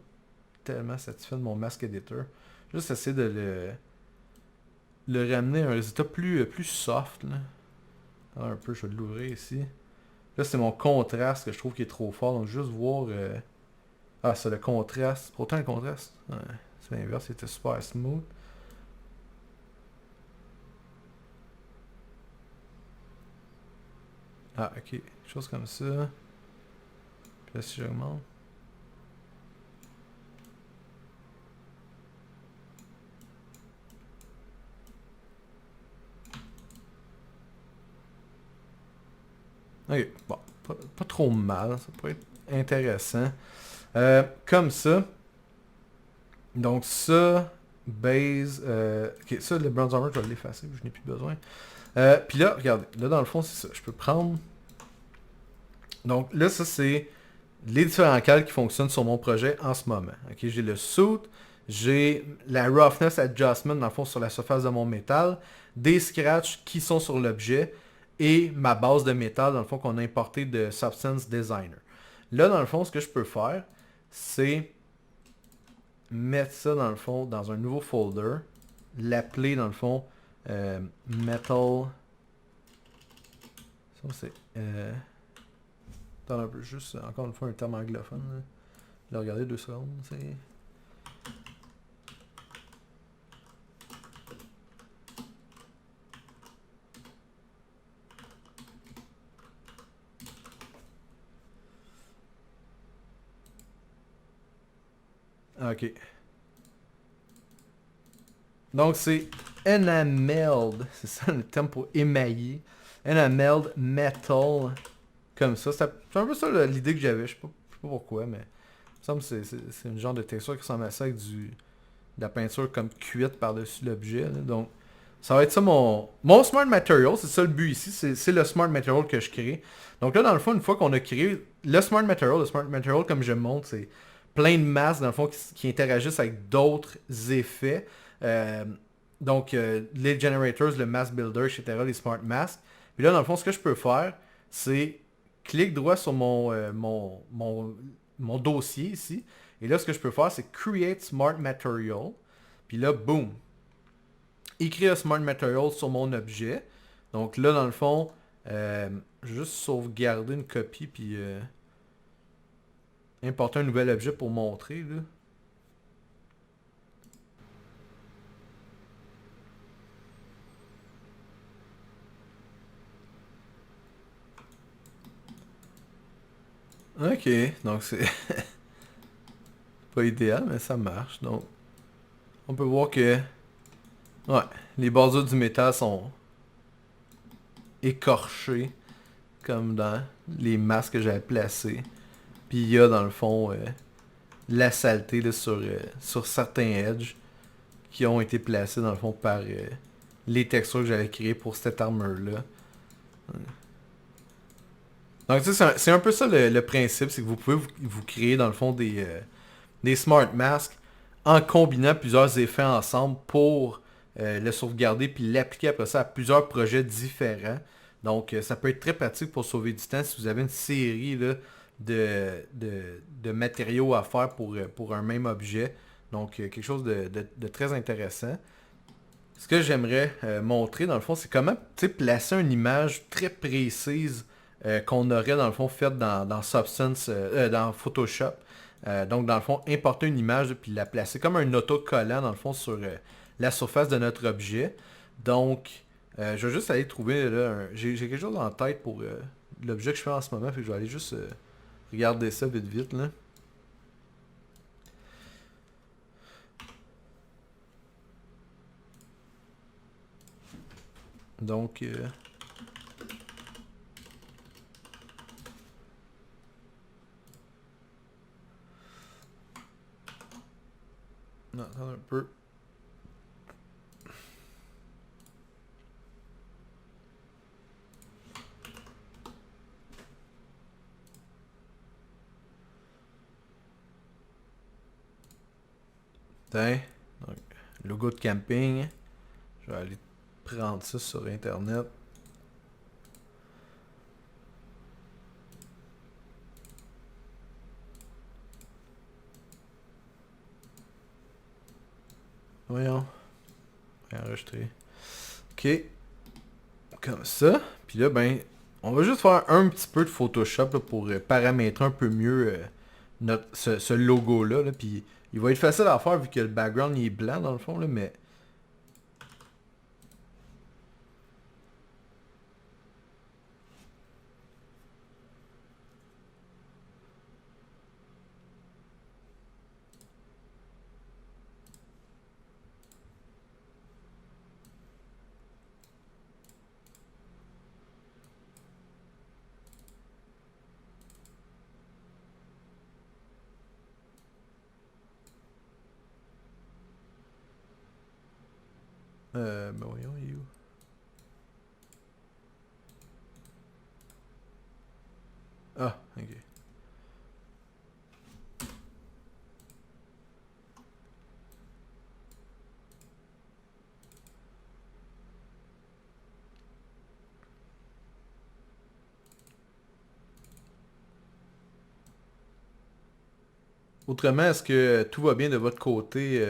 tellement satisfait de mon masque editor. Juste essayer de le ramener à un résultat plus soft. Là. Alors, un peu, je vais l'ouvrir ici. Là, c'est mon contraste que je trouve qui est trop fort. Donc, juste voir... Ah, c'est le contraste. Pourtant, le contraste, ouais, c'est l'inverse, c'était super smooth. Ah, ok. Quelque chose comme ça. Puis là, si j'augmente... Ok, bon. Pas trop mal. Ça pourrait être intéressant. Comme ça. Donc ça, base... ok, ça, le bronze armor, je vais l'effacer, je n'ai plus besoin. Puis là, regardez. Là, dans le fond, c'est ça. Je peux prendre... Donc là, ça, c'est les différents calques qui fonctionnent sur mon projet en ce moment. Ok, j'ai le suit, j'ai la roughness adjustment, dans le fond, sur la surface de mon métal, des scratchs qui sont sur l'objet, et ma base de métal, dans le fond, qu'on a importé de Substance Designer. Là, dans le fond, ce que je peux faire, c'est mettre ça, dans le fond, dans un nouveau folder, l'appeler, dans le fond, Metal... Ça, c'est... Attends un peu, juste, encore une fois, un terme anglophone. Là, là regardez 2 secondes, c'est... Ok. Donc c'est enameled, c'est ça le terme pour émailler. Enameled metal, comme ça. C'est un peu ça l'idée que j'avais, je sais pas pourquoi, mais... Il me semble que c'est une genre de texture qui ressemble à ça avec de la peinture comme cuite par-dessus l'objet. Donc, ça va être ça mon Smart Material. C'est ça le but ici. C'est le Smart Material que je crée. Donc là, dans le fond, une fois qu'on a créé le Smart Material, comme je montre, c'est plein de masses, dans le fond, qui interagissent avec d'autres effets. Donc, les generators, le mask builder, etc., les smart masks. Puis là, dans le fond, ce que je peux faire, c'est clic droit sur mon dossier ici. Et là, ce que je peux faire, c'est Create Smart Material. Puis là, boom. Écrire un Smart Material sur mon objet. Donc là, dans le fond, juste sauvegarder une copie, puis importer un nouvel objet pour montrer, là. Ok, donc c'est Pas idéal, mais ça marche. Donc, on peut voir que... Ouais, les bordures du métal sont écorchées, comme dans les masques que j'avais placés. Puis il y a, dans le fond, la saleté là, sur certains edges qui ont été placés, dans le fond, par les textures que j'avais créées pour cette armure-là. Donc, tu sais, c'est un peu ça le principe, c'est que vous pouvez vous créer, dans le fond, des smart masks en combinant plusieurs effets ensemble pour le sauvegarder puis l'appliquer après ça à plusieurs projets différents. Donc ça peut être très pratique pour sauver du temps si vous avez une série là, de matériaux à faire pour un même objet. Donc quelque chose de très intéressant. Ce que j'aimerais montrer dans le fond, c'est comment placer une image très précise qu'on aurait dans le fond faite dans Substance, dans Photoshop. Donc, dans le fond, importer une image puis la placer comme un autocollant, dans le fond, sur la surface de notre objet. Donc, je vais juste aller trouver, là, j'ai quelque chose en tête pour l'objet que je fais en ce moment, fait que je vais aller juste regarder ça vite vite, là. Donc, non, attends un peu. Tiens, donc, logo de camping. Je vais aller prendre ça sur internet. Voyons. Enregistrer. Ok. Comme ça. Puis là, ben, on va juste faire un petit peu de Photoshop là, pour paramétrer un peu mieux ce logo-là. Là. Puis il va être facile à faire vu que le background il est blanc dans le fond, là, mais... Ben voyons, il est où? Ah, ok. Autrement, est-ce que tout va bien de votre côté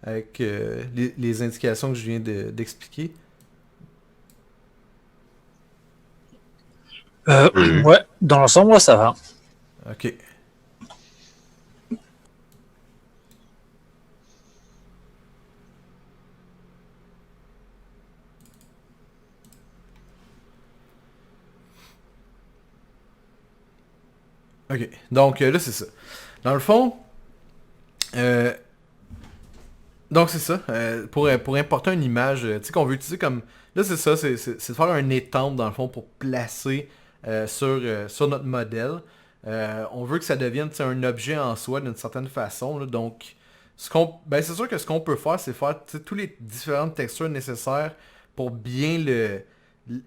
avec les indications que je viens d'expliquer? Ouais, dans l'ensemble, ouais, ça va. Ok. Ok. Donc là, c'est ça. Dans le fond, euh, donc c'est ça. Pour importer une image, tu sais qu'on veut utiliser comme... Là c'est ça, c'est de faire un étampe dans le fond pour placer sur notre modèle. On veut que ça devienne tu sais, un objet en soi d'une certaine façon. Là. Donc c'est sûr que ce qu'on peut faire, c'est faire tu sais, toutes les différentes textures nécessaires pour bien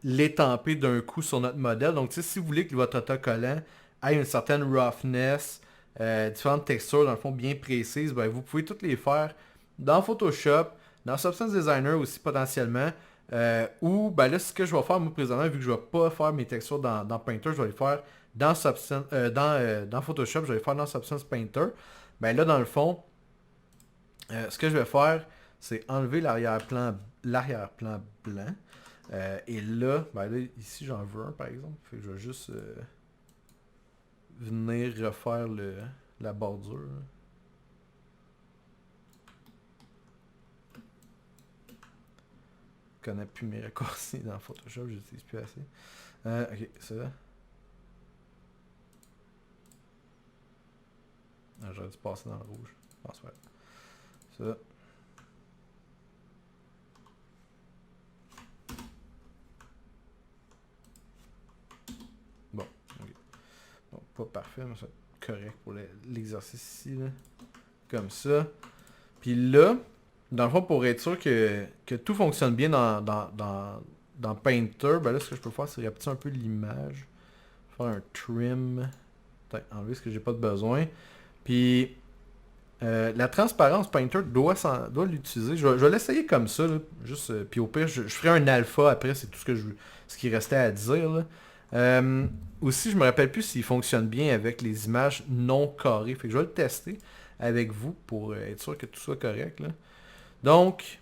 l'étamper d'un coup sur notre modèle. Donc tu sais, si vous voulez que votre autocollant ait une certaine roughness, différentes textures dans le fond bien précises, ben, vous pouvez toutes les faire dans Photoshop, dans Substance Designer aussi potentiellement. Ou ben là, ce que je vais faire moi présentement, vu que je vais pas faire mes textures dans Painter, je vais les faire dans Photoshop, je vais les faire dans Substance Painter. Ben là, dans le fond, ce que je vais faire, c'est enlever l'arrière-plan blanc. Et là, ben là, ici j'en veux un par exemple. Fait que je vais juste venir refaire la bordure. Je connais plus mes raccourcis dans Photoshop, je n'utilise plus assez. Ok, ça. Alors, j'aurais dû passer dans le rouge. Je pense, ouais. Ça. Bon, ok. Donc, pas parfait, mais c'est correct pour l'exercice ici, là. Comme ça. Puis là, dans le fond, pour être sûr que tout fonctionne bien dans Painter, ben là, ce que je peux faire, c'est rapetisser un peu l'image. Faire un trim. Peut-être enlever ce que j'ai pas de besoin. Puis, la transparence, Painter doit l'utiliser. Je vais l'essayer comme ça, là. Juste, puis au pire, je ferai un alpha après, c'est tout ce qui restait à dire, là. Aussi, je me rappelle plus s'il fonctionne bien avec les images non carrées. Fait que je vais le tester avec vous pour être sûr que tout soit correct, là. Donc,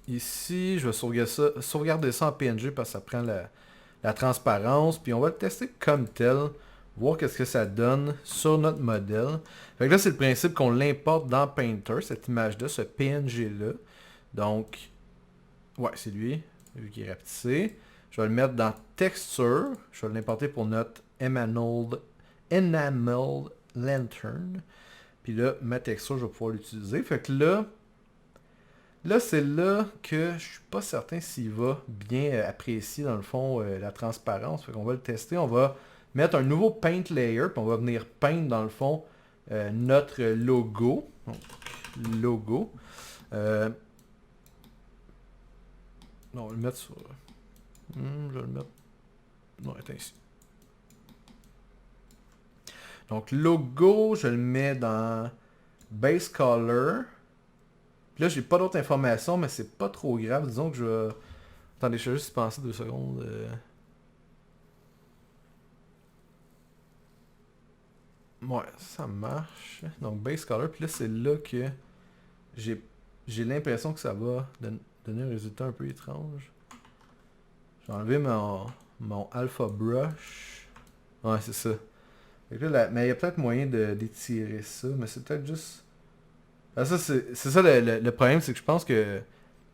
ici, je vais sauvegarder ça en PNG parce que ça prend la transparence. Puis on va le tester comme tel. Voir qu'est-ce que ça donne sur notre modèle. Fait que là, c'est le principe qu'on l'importe dans Painter, cette image-là, ce PNG-là. Donc, ouais, c'est lui, vu qu'il est rapetissé. Je vais le mettre dans Texture. Je vais l'importer pour notre Enameled Lantern. Puis là, ma texture, je vais pouvoir l'utiliser. Fait que là, c'est là que je suis pas certain s'il va bien apprécier, dans le fond, la transparence. Fait qu'on va le tester. On va mettre un nouveau paint layer. Puis on va venir peindre, dans le fond, notre logo. Donc, logo. Non, on va le mettre sur... je vais le mettre... Non, attends ici. Donc, logo, je le mets dans Base Color. Puis là, j'ai pas d'autres informations, mais c'est pas trop grave. Disons que je vais... Attendez, je vais juste y penser 2 secondes. Ouais, ça marche. Donc, Base Color. Puis là, c'est là que j'ai l'impression que ça va donner un résultat un peu étrange. Je vais enlever mon Alpha Brush. Ouais, c'est ça. Fait que là, mais il y a peut-être moyen d'étirer ça, mais c'est peut-être juste... Ah, ça, c'est ça le problème, c'est que je pense que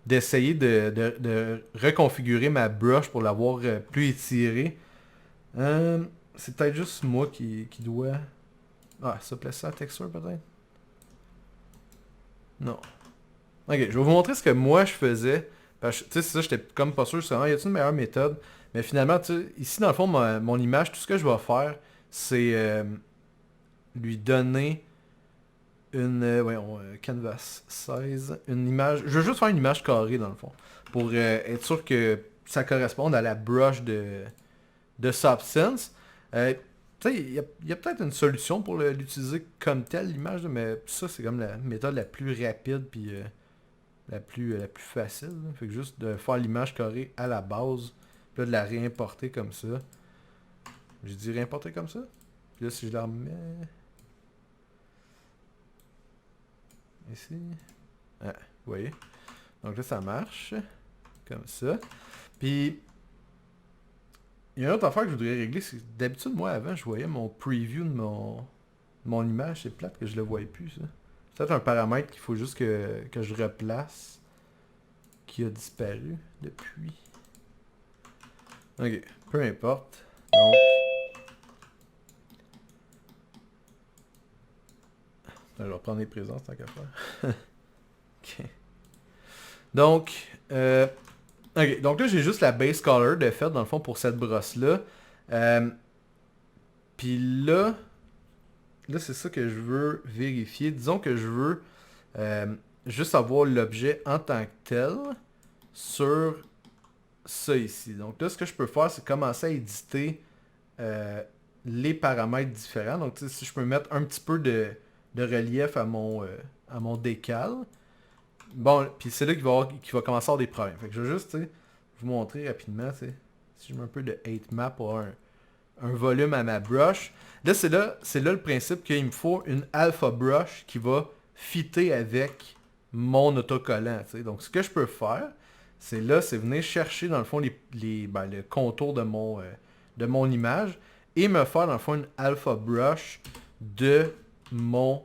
d'essayer de reconfigurer ma brush pour l'avoir plus étirée, c'est peut-être juste moi qui doit... Ah, ça plaît ça, texture peut-être? Non. Ok, je vais vous montrer ce que moi je faisais. Parce que, tu sais, c'est ça, j'étais comme pas sûr, je y a-t-il une meilleure méthode? Mais finalement, tu sais, ici dans le fond, mon image, tout ce que je vais faire, c'est lui donner une voyons, canvas size, une image. Je veux juste faire une image carrée dans le fond. Pour être sûr que ça corresponde à la brush de Substance. Tu sais, il y a peut-être une solution pour l'utiliser comme telle l'image, mais ça c'est comme la méthode la plus rapide puis la plus facile. Là. Fait que juste de faire l'image carrée à la base, puis là de la réimporter comme ça. J'ai dit réimporter comme ça. Puis là si je la remets ici. Ah, vous voyez. Donc là ça marche. Comme ça. Puis il y a une autre affaire que je voudrais régler, c'est que d'habitude moi avant je voyais mon preview de mon image, c'est plate que je le voyais plus ça. C'est peut-être un paramètre qu'il faut juste que je replace qui a disparu depuis. Ok, peu importe. Donc, je vais reprendre les présences tant qu'à faire. Ok. Donc, ok, donc là j'ai juste la base color de fait dans le fond pour cette brosse là. Puis là c'est ça que je veux vérifier. Disons que je veux juste avoir l'objet en tant que tel sur ça ici. Donc là, ce que je peux faire, c'est commencer à éditer les paramètres différents. Donc si je peux mettre un petit peu de relief à mon décal. Bon, puis c'est là qu'il va commencer à avoir des problèmes. Fait que je vais juste vous montrer rapidement. Si je mets un peu de 8 map pour un volume à ma brush. Là, c'est là le principe qu'il me faut une alpha brush qui va fitter avec mon autocollant. T'sais. Donc, ce que je peux faire, c'est venir chercher, dans le fond, le contour de mon image et me faire, dans le fond, une alpha brush de mon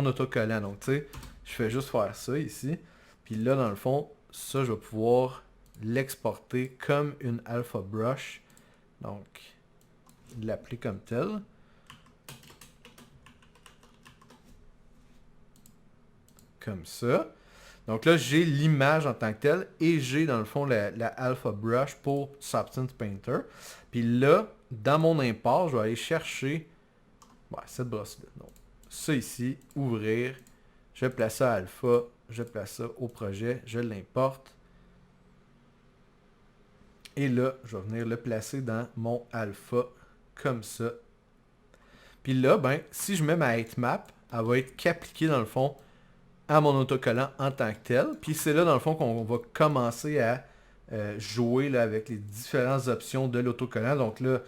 autocollant. Donc, tu sais, je fais juste faire ça ici. Puis là, dans le fond, ça, je vais pouvoir l'exporter comme une alpha brush. Donc, l'appeler comme tel. Comme ça. Donc là, j'ai l'image en tant que telle et j'ai dans le fond la Alpha Brush pour Substance Painter. Puis là, dans mon import, je vais aller chercher cette brosse-là. Donc, ça ici, ouvrir. Je place ça à Alpha. Je place ça au projet. Je l'importe. Et là, je vais venir le placer dans mon Alpha comme ça. Puis là, ben, si je mets ma heightmap, elle va être qu'appliquée dans le fond à mon autocollant en tant que tel. Puis c'est là, dans le fond, qu'on va commencer à jouer là, avec les différentes options de l'autocollant. Donc là,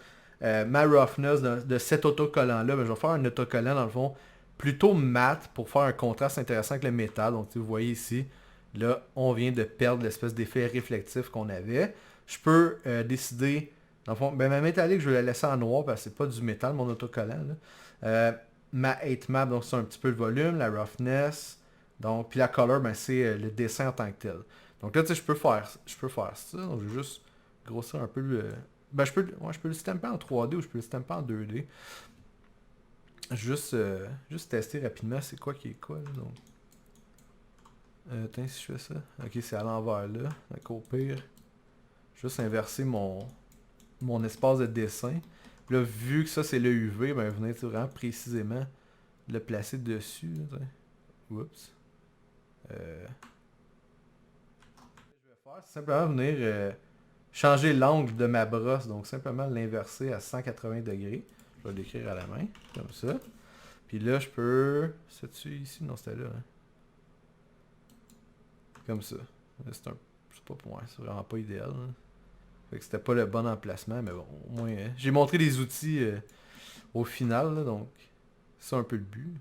ma roughness de cet autocollant-là, ben, je vais faire un autocollant, dans le fond, plutôt mat pour faire un contraste intéressant avec le métal. Donc vous voyez ici, là, on vient de perdre l'espèce d'effet réflectif qu'on avait. Je peux décider, dans le fond, ben, ma métallique, je vais la laisser en noir parce que c'est pas du métal, mon autocollant. Là. Ma 8 map, donc c'est un petit peu le volume, la roughness. Donc, puis la color, ben, c'est le dessin en tant que tel. Donc là, tu sais, je peux faire ça. Donc, je vais juste grossir un peu le... Ben, je peux le stamper en 3D ou je peux le stamper en 2D. Juste tester rapidement c'est quoi qui est quoi, là, donc. Attends, si je fais ça. Ok, c'est à l'envers, là. Donc, au pire, juste inverser mon espace de dessin. Puis là, vu que ça, c'est le UV, ben, venez vraiment précisément le placer dessus. Là, oups. Ce que je vais faire, c'est simplement venir changer l'angle de ma brosse. Donc, simplement l'inverser à 180 degrés. Je vais l'écrire à la main, comme ça. Puis là, je peux... C'est-tu ici? Non, c'était là. Hein? Comme ça. C'est pas pour moi, c'est vraiment pas idéal. Hein? Fait que c'était pas le bon emplacement, mais bon, au moins... j'ai montré les outils au final, là, donc... C'est un peu le but.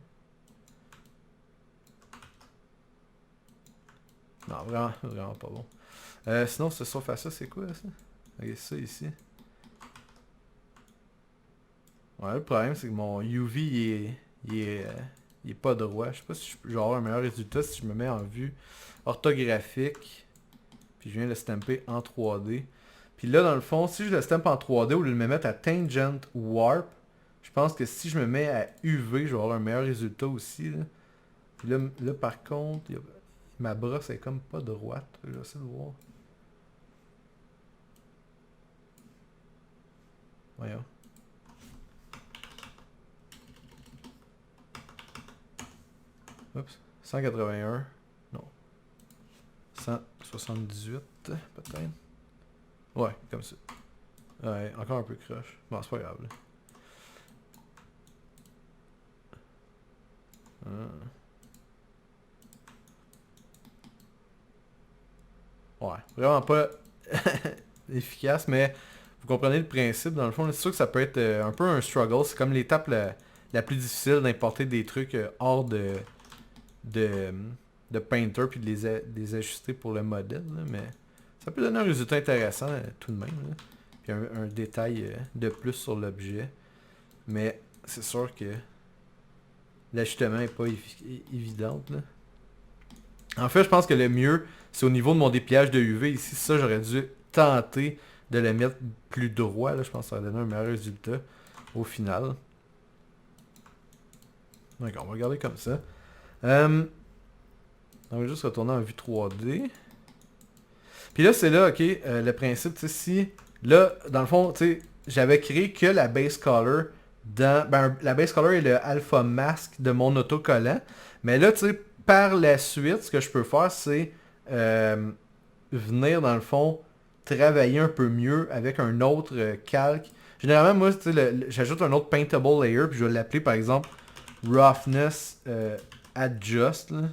Non, vraiment pas bon. Sinon, ce surface ça, c'est quoi ça? Ok, ça ici. Ouais, le problème, c'est que mon UV, il est pas droit. Je sais pas si je vais avoir un meilleur résultat si je me mets en vue orthographique. Puis je viens le stamper en 3D. Puis là, dans le fond, si je le stampe en 3D au lieu de me mettre à Tangent Warp, je pense que si je me mets à UV, je vais avoir un meilleur résultat aussi. Là. Puis là par contre, ma brosse est comme pas droite. Je vais essayer de voir. Voyons. Oups. 181. Non. 178 peut-être. Ouais, comme ça. Ouais, encore un peu croche. Bon, c'est pas grave. Là. Ouais, vraiment pas efficace, mais vous comprenez le principe. Dans le fond, c'est sûr que ça peut être un peu un struggle. C'est comme l'étape la plus difficile d'importer des trucs hors de, de Painter puis de les ajuster pour le modèle. Là, mais ça peut donner un résultat intéressant tout de même. Là. Puis un détail de plus sur l'objet. Mais c'est sûr que l'ajustement n'est pas évident. Là. En fait, je pense que le mieux, c'est au niveau de mon dépliage de UV. Ici, ça, j'aurais dû tenter de le mettre plus droit. Là. Je pense que ça va donner un meilleur résultat au final. D'accord, on va regarder comme ça. On va juste retourner en vue 3D. Puis là, c'est là, ok, le principe, tu sais, si... Là, dans le fond, tu sais, j'avais créé que la base color dans... Ben, la base color est le alpha mask de mon autocollant. Mais là, tu sais, par la suite, ce que je peux faire, c'est venir, dans le fond, travailler un peu mieux avec un autre calque. Généralement, moi, tu sais, j'ajoute un autre paintable layer, puis je vais l'appeler, par exemple, roughness adjust. Là.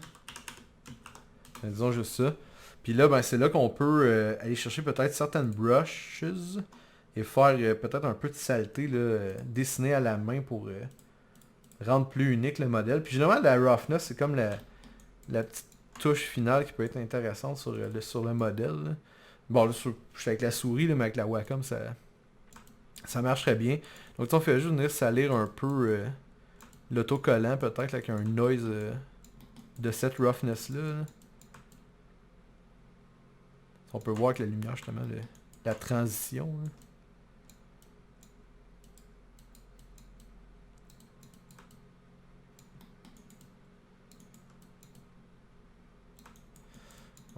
Disons juste ça. Puis là, ben, c'est là qu'on peut aller chercher peut-être certaines brushes et faire peut-être un peu de saleté, là, dessiner à la main pour rendre plus unique le modèle. Puis généralement, la roughness, c'est comme la petite touche finale qui peut être intéressante sur le modèle. Là. Bon, là, je suis avec la souris, là, mais avec la Wacom, ça marche très bien. Donc, on fait juste venir salir un peu l'autocollant, peut-être avec un noise de cette roughness-là. Là. On peut voir avec la lumière, justement, la transition. Là.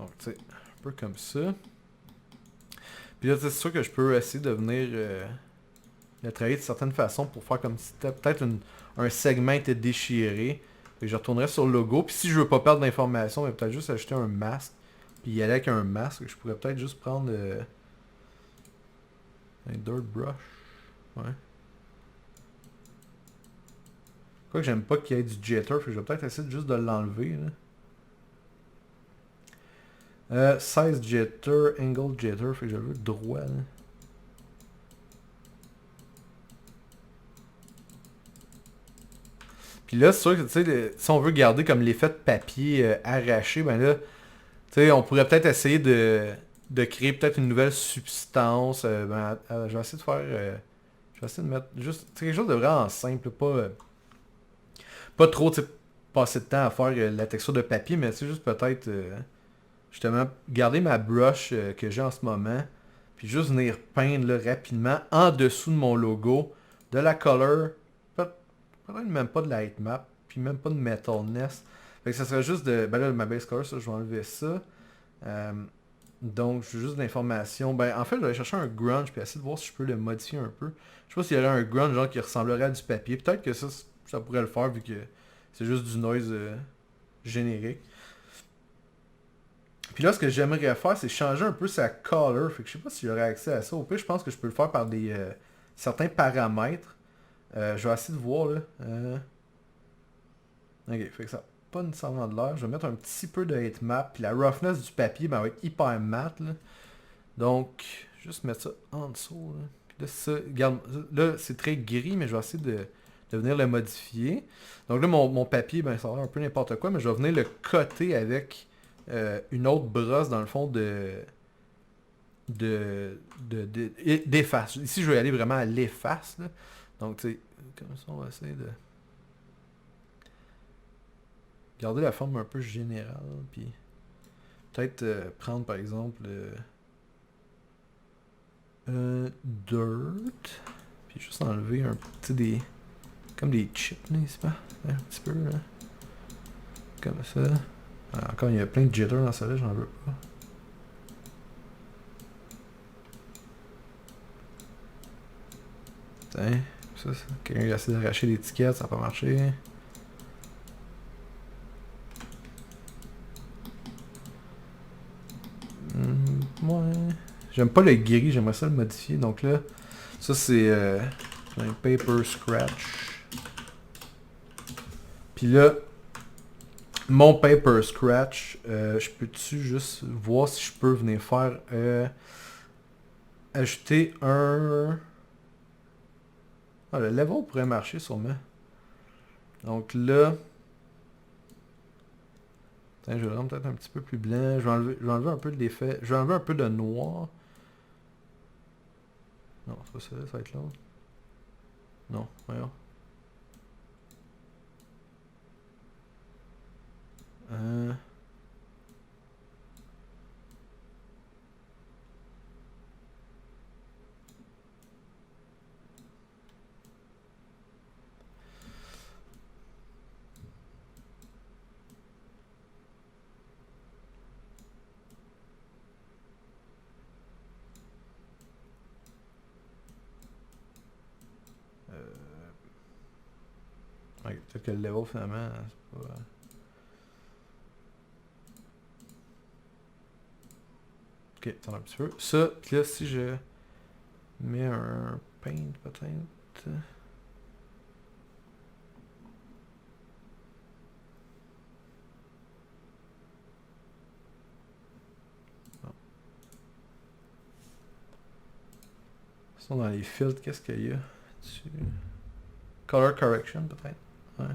Donc, tu sais, un peu comme ça. Puis là, c'est sûr que je peux essayer de venir le travailler de certaines façons pour faire comme si peut-être un segment était déchiré. Fait que je retournerai sur le logo. Puis si je veux pas perdre d'informations, peut-être juste acheter un masque. Puis y aller avec un masque. Je pourrais peut-être juste prendre un dirt brush. Ouais. Quoi que j'aime pas qu'il y ait du jitter. Fait que je vais peut-être essayer juste de l'enlever. 16 jitter, angle jitter. Fait que je le veux droit. Là. Puis là, c'est sûr que tu sais, si on veut garder comme l'effet de papier arraché, ben là, tu sais, on pourrait peut-être essayer de créer peut-être une nouvelle substance. Je vais essayer de faire. Je vais essayer de mettre juste. C'est quelque chose de vraiment simple, pas trop tu sais, passer de temps à faire la texture de papier, mais c'est juste peut-être justement garder ma brush que j'ai en ce moment. Puis juste venir peindre là, rapidement en dessous de mon logo de la color. Peut-être même pas de la map, puis même pas de metalness. Fait que ça serait juste de. Ben là, ma base color, ça, je vais enlever ça. Donc, je veux juste de l'information. Ben, en fait, je vais aller chercher un grunge, puis essayer de voir si je peux le modifier un peu. Je sais pas s'il y aurait un grunge genre qui ressemblerait à du papier. Peut-être que ça pourrait le faire, vu que c'est juste du noise générique. Puis là, ce que j'aimerais faire, c'est changer un peu sa color. Fait que je sais pas si j'aurais accès à ça. Au pire, je pense que je peux le faire par des certains paramètres. Je vais essayer de voir là. Ok, fait que ça n'a pas nécessairement de l'air. Je vais mettre un petit peu de hate map. Puis la roughness du papier ben, va être hyper mat. Là. Donc, juste mettre ça en dessous. Là. Puis là, ça, regarde, là c'est très gris, mais je vais essayer de venir le modifier. Donc là, mon papier, ben, ça va être un peu n'importe quoi, mais je vais venir le coter avec une autre brosse dans le fond d'efface. Ici, je vais aller vraiment à l'efface. Là. Donc, tu sais, comme ça, on va essayer de garder la forme un peu générale. Puis peut-être prendre, par exemple, dirt. Puis juste enlever un petit des... Comme des chips, n'est-ce pas? Un petit peu, là. Comme ça. Ah, encore, il y a plein de jitter dans ça là, j'en veux pas. Tiens, ça. Quelqu'un a essayé d'arracher l'étiquette, ça n'a pas marché. Ouais. J'aime pas le gris, j'aimerais ça le modifier. Donc là, ça c'est un paper scratch. Puis là, mon paper scratch, je peux-tu juste voir si je peux venir faire ajouter un... Ah, le level pourrait marcher sûrement. Donc là... Tiens, je vais le rendre peut-être un petit peu plus blanc. Je vais enlever un peu de l'effet. Je vais enlever un peu de noir. Non, c'est pas ça, ça va être l'autre. Non, voyons. Ouais, peut-être que le level finalement, c'est pas... Ok, attends un petit peu. Ça, puis là, si je mets un paint peut-être... Non. Sinon, dans les filtres, qu'est-ce qu'il y a dessus? Color correction peut-être? Ouais.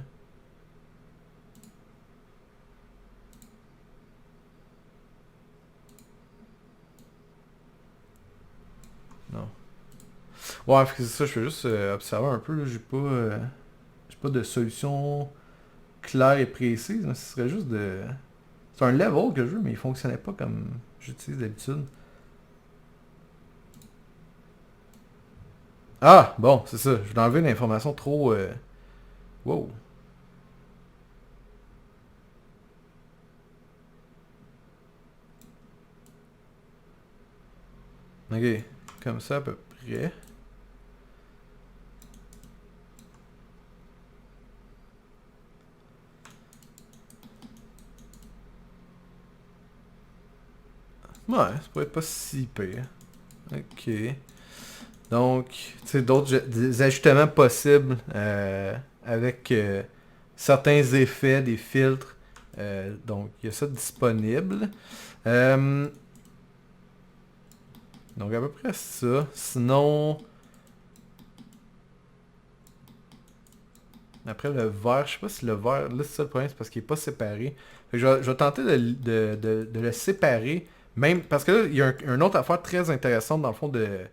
Non. Ouais, c'est ça, je fais juste observer un peu. J'ai pas de solution claire et précise. Mais ce serait juste de... C'est un level que je veux, mais il fonctionnait pas comme j'utilise d'habitude. Ah, bon, c'est ça. Je vais enlever l'information trop... Wow. Ok, comme ça à peu près. Ouais, ça pourrait être pas si pire. Ok. Donc, tu sais, des ajustements possibles avec certains effets, des filtres. Donc, il y a ça disponible. Euh, donc, à peu près ça. Sinon, après le vert, je sais pas si le vert, là c'est ça le problème, c'est parce qu'il est pas séparé. Fait que je vais tenter de le séparer. Même, parce que là, il y a une autre affaire très intéressante dans le fond de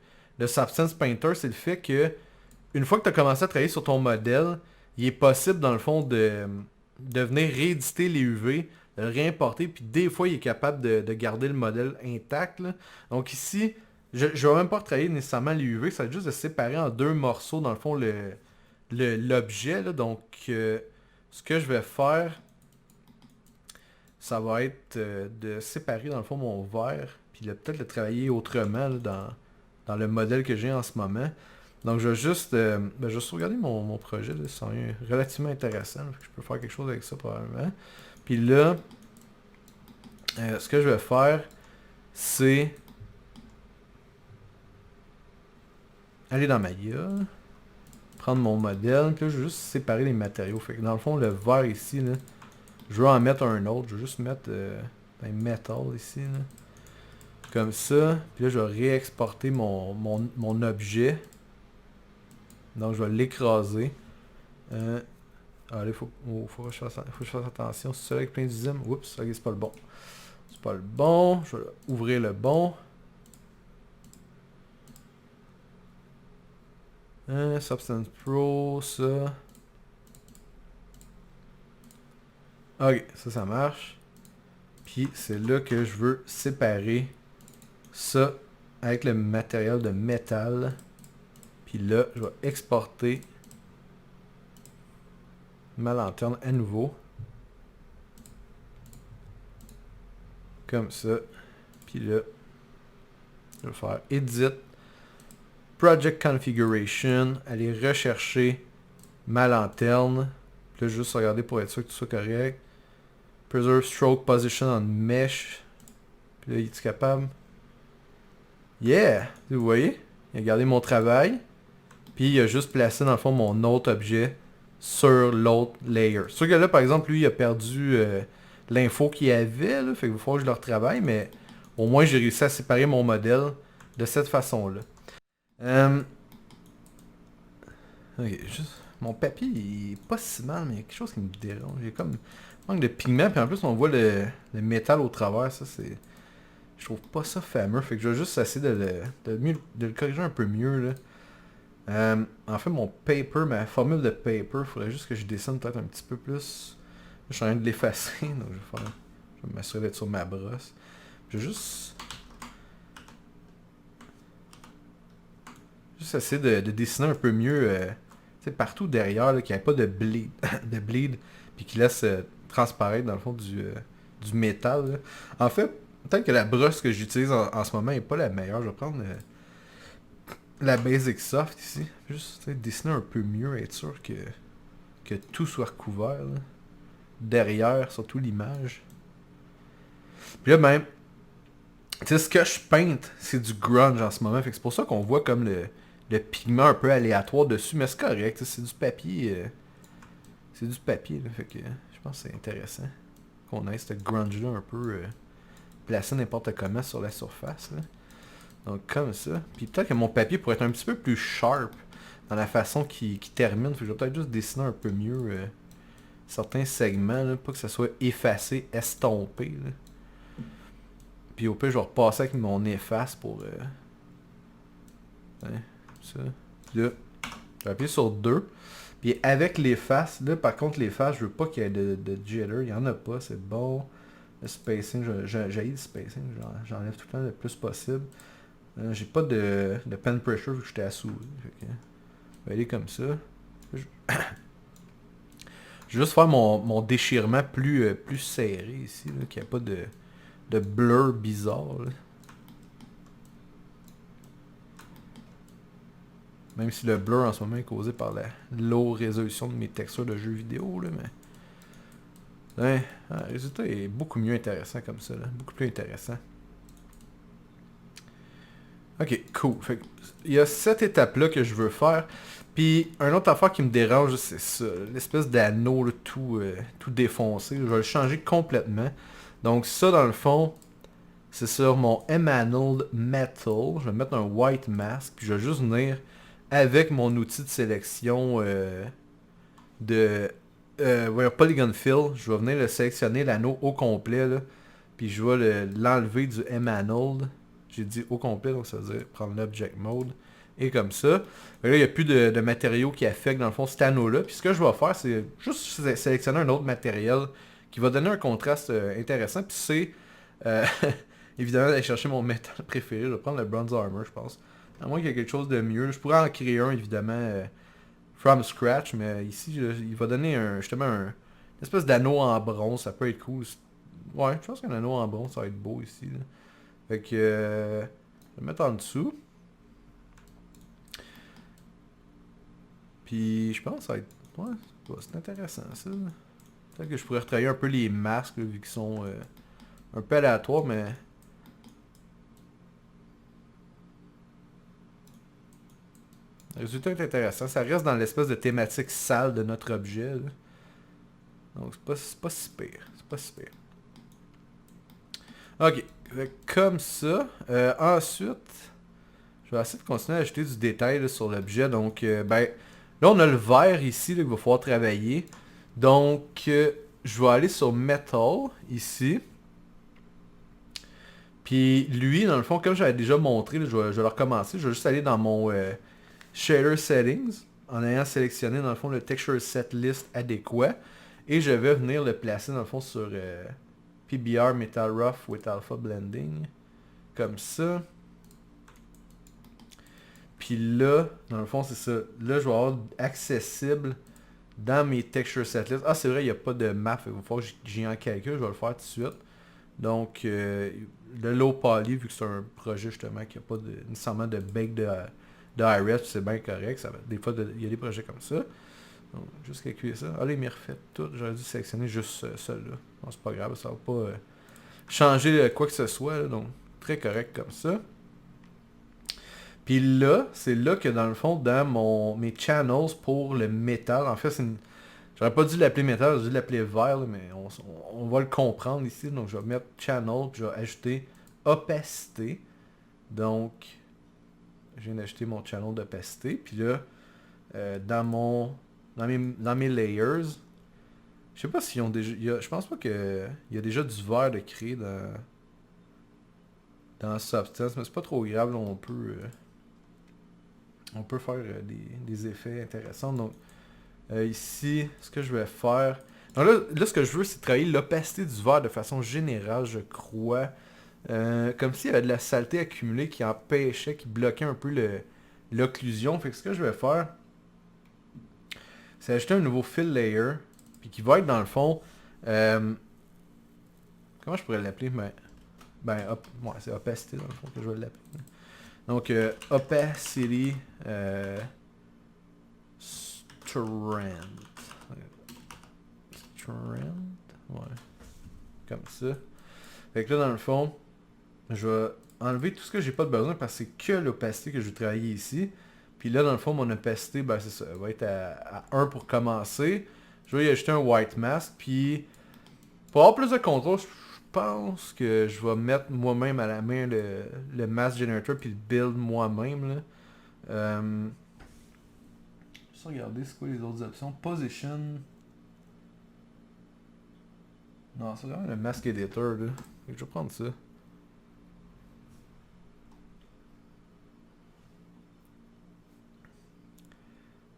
Substance Painter, c'est le fait que une fois que tu as commencé à travailler sur ton modèle, il est possible dans le fond de venir rééditer les UV, de le réimporter, puis des fois il est capable de garder le modèle intact, là. Donc ici, je ne vais même pas retravailler nécessairement les UV, ça va être juste de séparer en deux morceaux dans le fond l'objet. Là. Donc ce que je vais faire, ça va être de séparer dans le fond mon verre, puis peut-être le travailler autrement là, dans le modèle que j'ai en ce moment. Donc je vais juste, je vais sauvegarder mon projet, là, c'est relativement intéressant, là, je peux faire quelque chose avec ça probablement. Puis là, ce que je vais faire, c'est aller dans Maya, prendre mon modèle, puis là je vais juste séparer les matériaux. Fait que dans le fond, le verre ici, là, je vais en mettre un autre, je vais juste mettre un metal ici, là, comme ça. Puis là je vais réexporter mon objet. Donc je vais l'écraser. Allez, faut que je fasse attention. C'est celui avec plein d'usimes. Oups, ok, c'est pas le bon. C'est pas le bon. Je vais ouvrir le bon. Substance Pro, ça. Ok, ça marche. Puis c'est là que je veux séparer ça avec le matériel de métal. Puis là, je vais exporter ma lanterne à nouveau. Comme ça. Puis là, je vais faire Edit, Project Configuration, aller rechercher ma lanterne. Puis là, juste regarder pour être sûr que tout soit correct. Preserve Stroke Position on Mesh. Puis là, il est capable? Yeah! Vous voyez? Il a gardé mon travail. Puis il a juste placé dans le fond mon autre objet sur l'autre layer. C'est sûr que là, par exemple, lui, il a perdu l'info qu'il avait. Là, fait qu'il va falloir que je le retravaille. Mais au moins, j'ai réussi à séparer mon modèle de cette façon-là. Ok, juste... Mon papier, il est pas si mal, mais il y a quelque chose qui me dérange. J'ai comme manque de pigment, puis en plus, on voit le métal au travers. Ça, c'est... Je trouve pas ça fameux. Fait que je vais juste essayer de le corriger un peu mieux, là. En fait, mon paper, ma formule de paper, il faudrait juste que je dessine peut-être un petit peu plus. Je suis en train de l'effacer, donc je vais m'assurer d'être sur ma brosse. Je vais juste essayer de dessiner un peu mieux, partout derrière, qu'il n'y ait pas de bleed, de bleed, puis qui laisse transparaître dans le fond du métal. Là. En fait, peut-être que la brosse que j'utilise en ce moment n'est pas la meilleure. Je vais prendre la Basic Soft ici. Juste dessiner un peu mieux, être sûr que tout soit recouvert. Là. Derrière, surtout l'image. Puis là, même, tu sais, ce que je peinte, c'est du grunge en ce moment. Fait que c'est pour ça qu'on voit comme le pigment un peu aléatoire dessus. Mais c'est correct, c'est du papier. C'est du papier, là. Fait que je pense que c'est intéressant qu'on ait ce grunge-là un peu placé n'importe comment sur la surface. Là. Donc comme ça. Puis peut-être que mon papier pourrait être un petit peu plus sharp dans la façon qu'il termine. Fait que je vais peut-être juste dessiner un peu mieux certains segments, là, pas que ça soit effacé, estompé. Là. Puis au pire, je vais repasser avec mon efface pour... ça. Puis là, je vais appuyer sur 2. Puis avec l'efface, là par contre l'efface, je veux pas qu'il y ait de jitter. Il n'y en a pas, c'est bon. Le spacing, j'ai le spacing, j'enlève tout le temps le plus possible. J'ai pas de pen pressure vu que j'étais à souris. Fait que, je vais aller comme ça. Je vais juste faire mon déchirement plus serré ici, qu'il n'y a pas de blur bizarre. Là. Même si le blur en ce moment est causé par la low résolution de mes textures de jeux vidéo, là, mais... Ouais, le résultat est beaucoup mieux intéressant comme ça, là. Beaucoup plus intéressant. Ok, cool. Fait que, il y a cette étape-là que je veux faire. Puis, un autre affaire qui me dérange, c'est ça. L'espèce d'anneau là, tout défoncé. Je vais le changer complètement. Donc ça, dans le fond, c'est sur mon Emerald Metal. Je vais mettre un white mask. Puis je vais juste venir avec mon outil de sélection de Polygon Fill. Je vais venir le sélectionner l'anneau au complet. Là, puis je vais l'enlever du Emerald. J'ai dit au complet, donc ça veut dire prendre l'Object Mode. Et comme ça. Là, il n'y a plus de matériaux qui affectent dans le fond cet anneau-là. Puis ce que je vais faire, c'est juste sélectionner un autre matériel qui va donner un contraste intéressant. Puis c'est évidemment d'aller chercher mon métal préféré. Je vais prendre le Bronze Armor, je pense. À moins qu'il y ait quelque chose de mieux. Je pourrais en créer un, évidemment, from scratch. Mais ici, il va donner justement une espèce d'anneau en bronze. Ça peut être cool. Ouais, je pense qu'un anneau en bronze, ça va être beau ici. Là. Fait que... je vais le mettre en dessous. Puis je pense que ça va être... Ouais, c'est intéressant ça. Peut-être que je pourrais retravailler un peu les masques, là, vu qu'ils sont un peu aléatoires, mais... Le résultat est intéressant. Ça reste dans l'espèce de thématique sale de notre objet. Là. Donc c'est pas si pire. C'est pas si pire. Ok. Comme ça. Ensuite, je vais essayer de continuer à ajouter du détail là, sur l'objet. Donc, ben... Là, on a le verre ici là, qu'il va falloir travailler. Donc, je vais aller sur Metal, ici. Puis lui, dans le fond, comme j'avais déjà montré, là, je vais le recommencer. Je vais juste aller dans mon Shader Settings, en ayant sélectionné, dans le fond, le Texture Set List adéquat. Et je vais venir le placer, dans le fond, sur PBR Metal Rough with Alpha Blending. Comme ça. Puis là, dans le fond, c'est ça. Là, je vais avoir accessible dans mes texture setlist. Ah, c'est vrai, il n'y a pas de map. Il va falloir que j'y en calcule. Je vais le faire tout de suite. Donc, le low poly, vu que c'est un projet justement qui n'a pas nécessairement de bake de IRS, c'est bien correct. Des fois, il y a des projets comme ça. Donc, juste calculer ça. Allez, il m'est refait tout. J'aurais dû sélectionner juste celui-là. Non, c'est pas grave. Ça va pas changer quoi que ce soit. Là, donc, très correct comme ça. Puis là, c'est là que dans le fond, dans mes channels pour le métal, en fait, j'aurais pas dû l'appeler métal, j'aurais dû l'appeler vert, là, mais on va le comprendre ici. Donc je vais mettre channel, puis je vais ajouter opacité. Donc, je viens d'ajouter mon channel d'opacité. Puis là, dans mes layers, je sais pas s'ils ont déjà... je pense pas qu'il y a déjà du vert de créer dans Substance, mais c'est pas trop grave, là, on peut faire des effets intéressants. Donc, ici, ce que je vais faire... Donc là, ce que je veux, c'est travailler l'opacité du verre de façon générale, je crois. Comme s'il y avait de la saleté accumulée qui empêchait, qui bloquait un peu l'occlusion. Fait que ce que je vais faire, c'est ajouter un nouveau fill layer, puis qui va être dans le fond... comment je pourrais l'appeler? Ouais, c'est opacité dans le fond que je vais l'appeler. Donc, opacity strength. Ouais. Comme ça. Fait que là, dans le fond, je vais enlever tout ce que j'ai pas de besoin parce que c'est que l'opacité que je vais travailler ici. Puis là, dans le fond, mon opacité, ben c'est ça. Elle va être à 1 pour commencer. Je vais y ajouter un white mask. Puis, pour avoir plus de contrôle, je pense que je vais mettre moi-même à la main le mask generator puis le build moi-même. Là. Juste regarder c'est quoi les autres options. Position. Non, c'est vraiment le mask editor là. Fait que je vais prendre ça.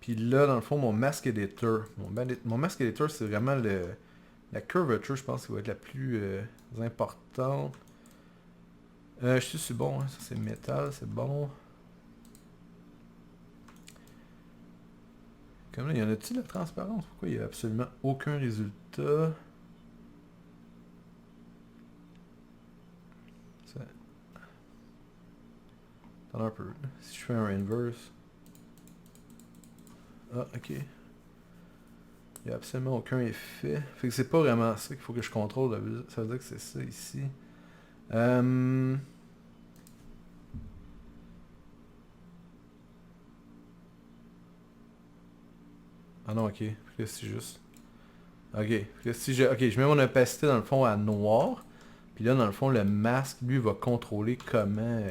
Puis là, dans le fond, mon mask editor. Mon mask editor, c'est vraiment la curvature, je pense, qui va être la plus importante. Je sais si c'est bon, hein. Ça c'est métal, c'est bon. Comme là, y en a-t-il de la transparence? Pourquoi il n'y a absolument aucun résultat? Attends un peu. Si je fais un inverse. Ah, ok. Il n'y a absolument aucun effet. Fait que c'est pas vraiment ça qu'il faut que je contrôle. Ça veut dire que c'est ça ici. Ah non, ok. Fait que c'est juste... Ok. Fait que si je... Ok, je mets mon opacité dans le fond à noir. Puis là, dans le fond, le masque, lui, va contrôler comment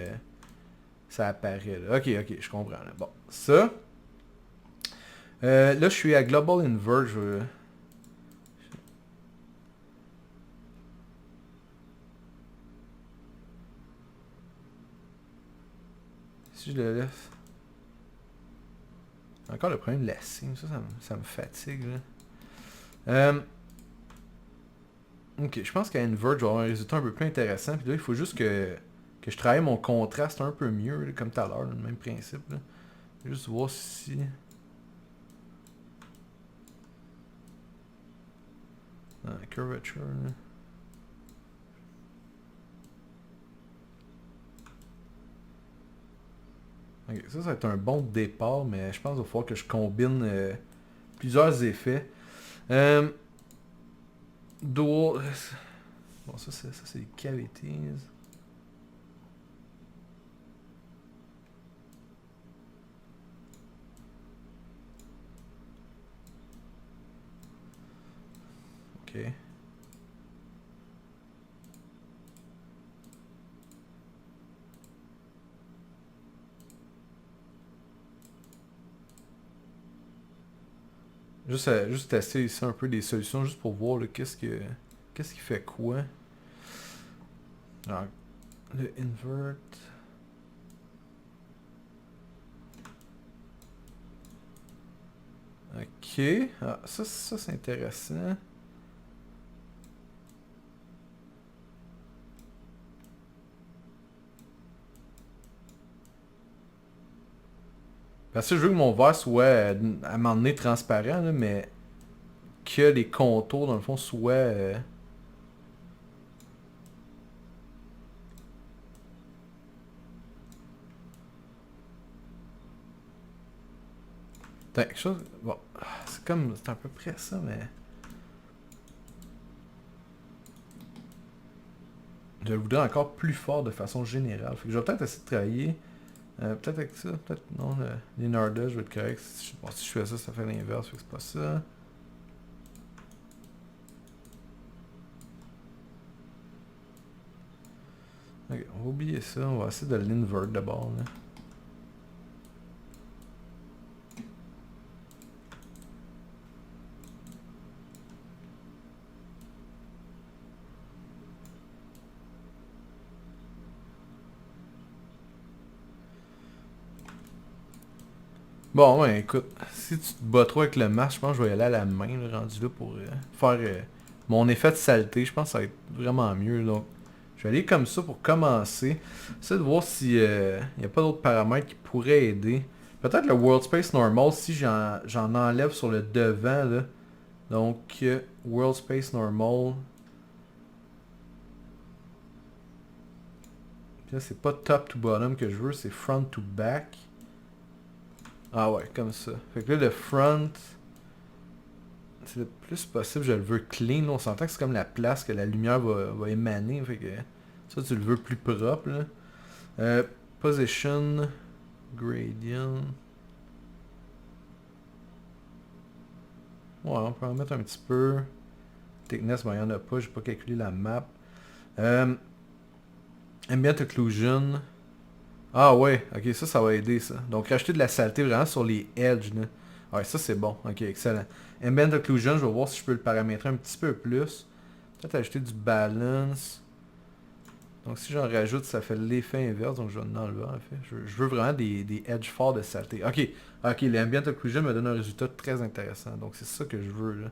ça apparaît. Là. Ok, ok, je comprends. Là. Bon, ça. Là, je suis à Global Invert. Si je le laisse... Encore le problème de la cime, ça me fatigue. Là. Ok, je pense qu'à Invert, je vais avoir un résultat un peu plus intéressant. Puis là, il faut juste que je travaille mon contraste un peu mieux, là, comme tout à l'heure, le même principe. Là. Juste voir si... curvature, là. Ok, ça va être un bon départ, mais je pense qu'il va falloir que je combine plusieurs effets. Dual... Bon, ça c'est les cavities. Ok. Juste tester ici un peu des solutions, juste pour voir qu'est-ce qui fait quoi. Alors, le invert... Ok. Ah, ça c'est intéressant. Parce que je veux que mon verre soit à un moment donné transparent, là, mais que les contours dans le fond soient... Attends, quelque chose... Bon, c'est comme... C'est à peu près ça, mais... Je le voudrais encore plus fort de façon générale. Fait que je vais peut-être essayer de travailler... peut-être avec ça, peut-être non, le Leonardo, je vais être correct. Bon, si je fais ça, ça fait l'inverse, fait que c'est pas ça. Ok, on va oublier ça, on va essayer de l'invert d'abord. Là. Bon, ouais, écoute, si tu te bats trop avec le masque, je pense que je vais y aller à la main, là, rendu là, pour faire mon effet de saleté. Je pense que ça va être vraiment mieux. Donc, je vais aller comme ça pour commencer. Essayer de voir si il n'y a pas d'autres paramètres qui pourraient aider. Peut-être le World Space Normal, si j'en enlève sur le devant, là. Donc, World Space Normal. Puis là, c'est pas top to bottom que je veux, c'est front to back. Ah ouais, comme ça. Fait que là, le front, c'est le plus possible, je le veux clean. Là, on s'entend que c'est comme la place que la lumière va émaner. Fait que ça, tu le veux plus propre. Là. Position, gradient. Ouais, on peut en mettre un petit peu. Thickness, ben, il n'y en a pas, j'ai pas calculé la map. Ambient occlusion. Ah ouais, ok, ça va aider ça. Donc racheter de la saleté vraiment sur les edges. Là. Ouais, ça c'est bon. Ok, excellent. Ambient occlusion, je vais voir si je peux le paramétrer un petit peu plus. Peut-être ajouter du balance. Donc si j'en rajoute, ça fait l'effet inverse, donc je vais en enlever en fait. Je veux vraiment des edges forts de saleté. Ok, ok, l'ambient occlusion me donne un résultat très intéressant. Donc c'est ça que je veux là.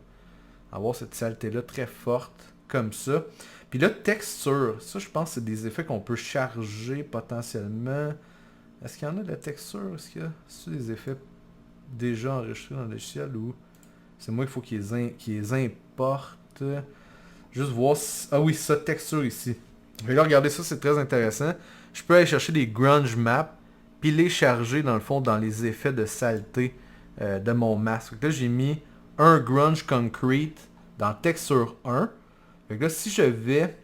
Avoir cette saleté-là très forte, comme ça. Puis là, texture. Ça, je pense que c'est des effets qu'on peut charger potentiellement. Est-ce qu'il y en a de la texture? Est-ce qu'il y a des effets déjà enregistrés dans le logiciel ou c'est moi qu'il faut qu'ils les importent? Juste voir si... Ah oui, ça, texture ici. Regardez ça, c'est très intéressant. Je peux aller chercher des grunge maps, puis les charger dans le fond dans les effets de saleté de mon masque. Fait que là, j'ai mis un grunge concrete dans texture 1. Fait que là, si je vais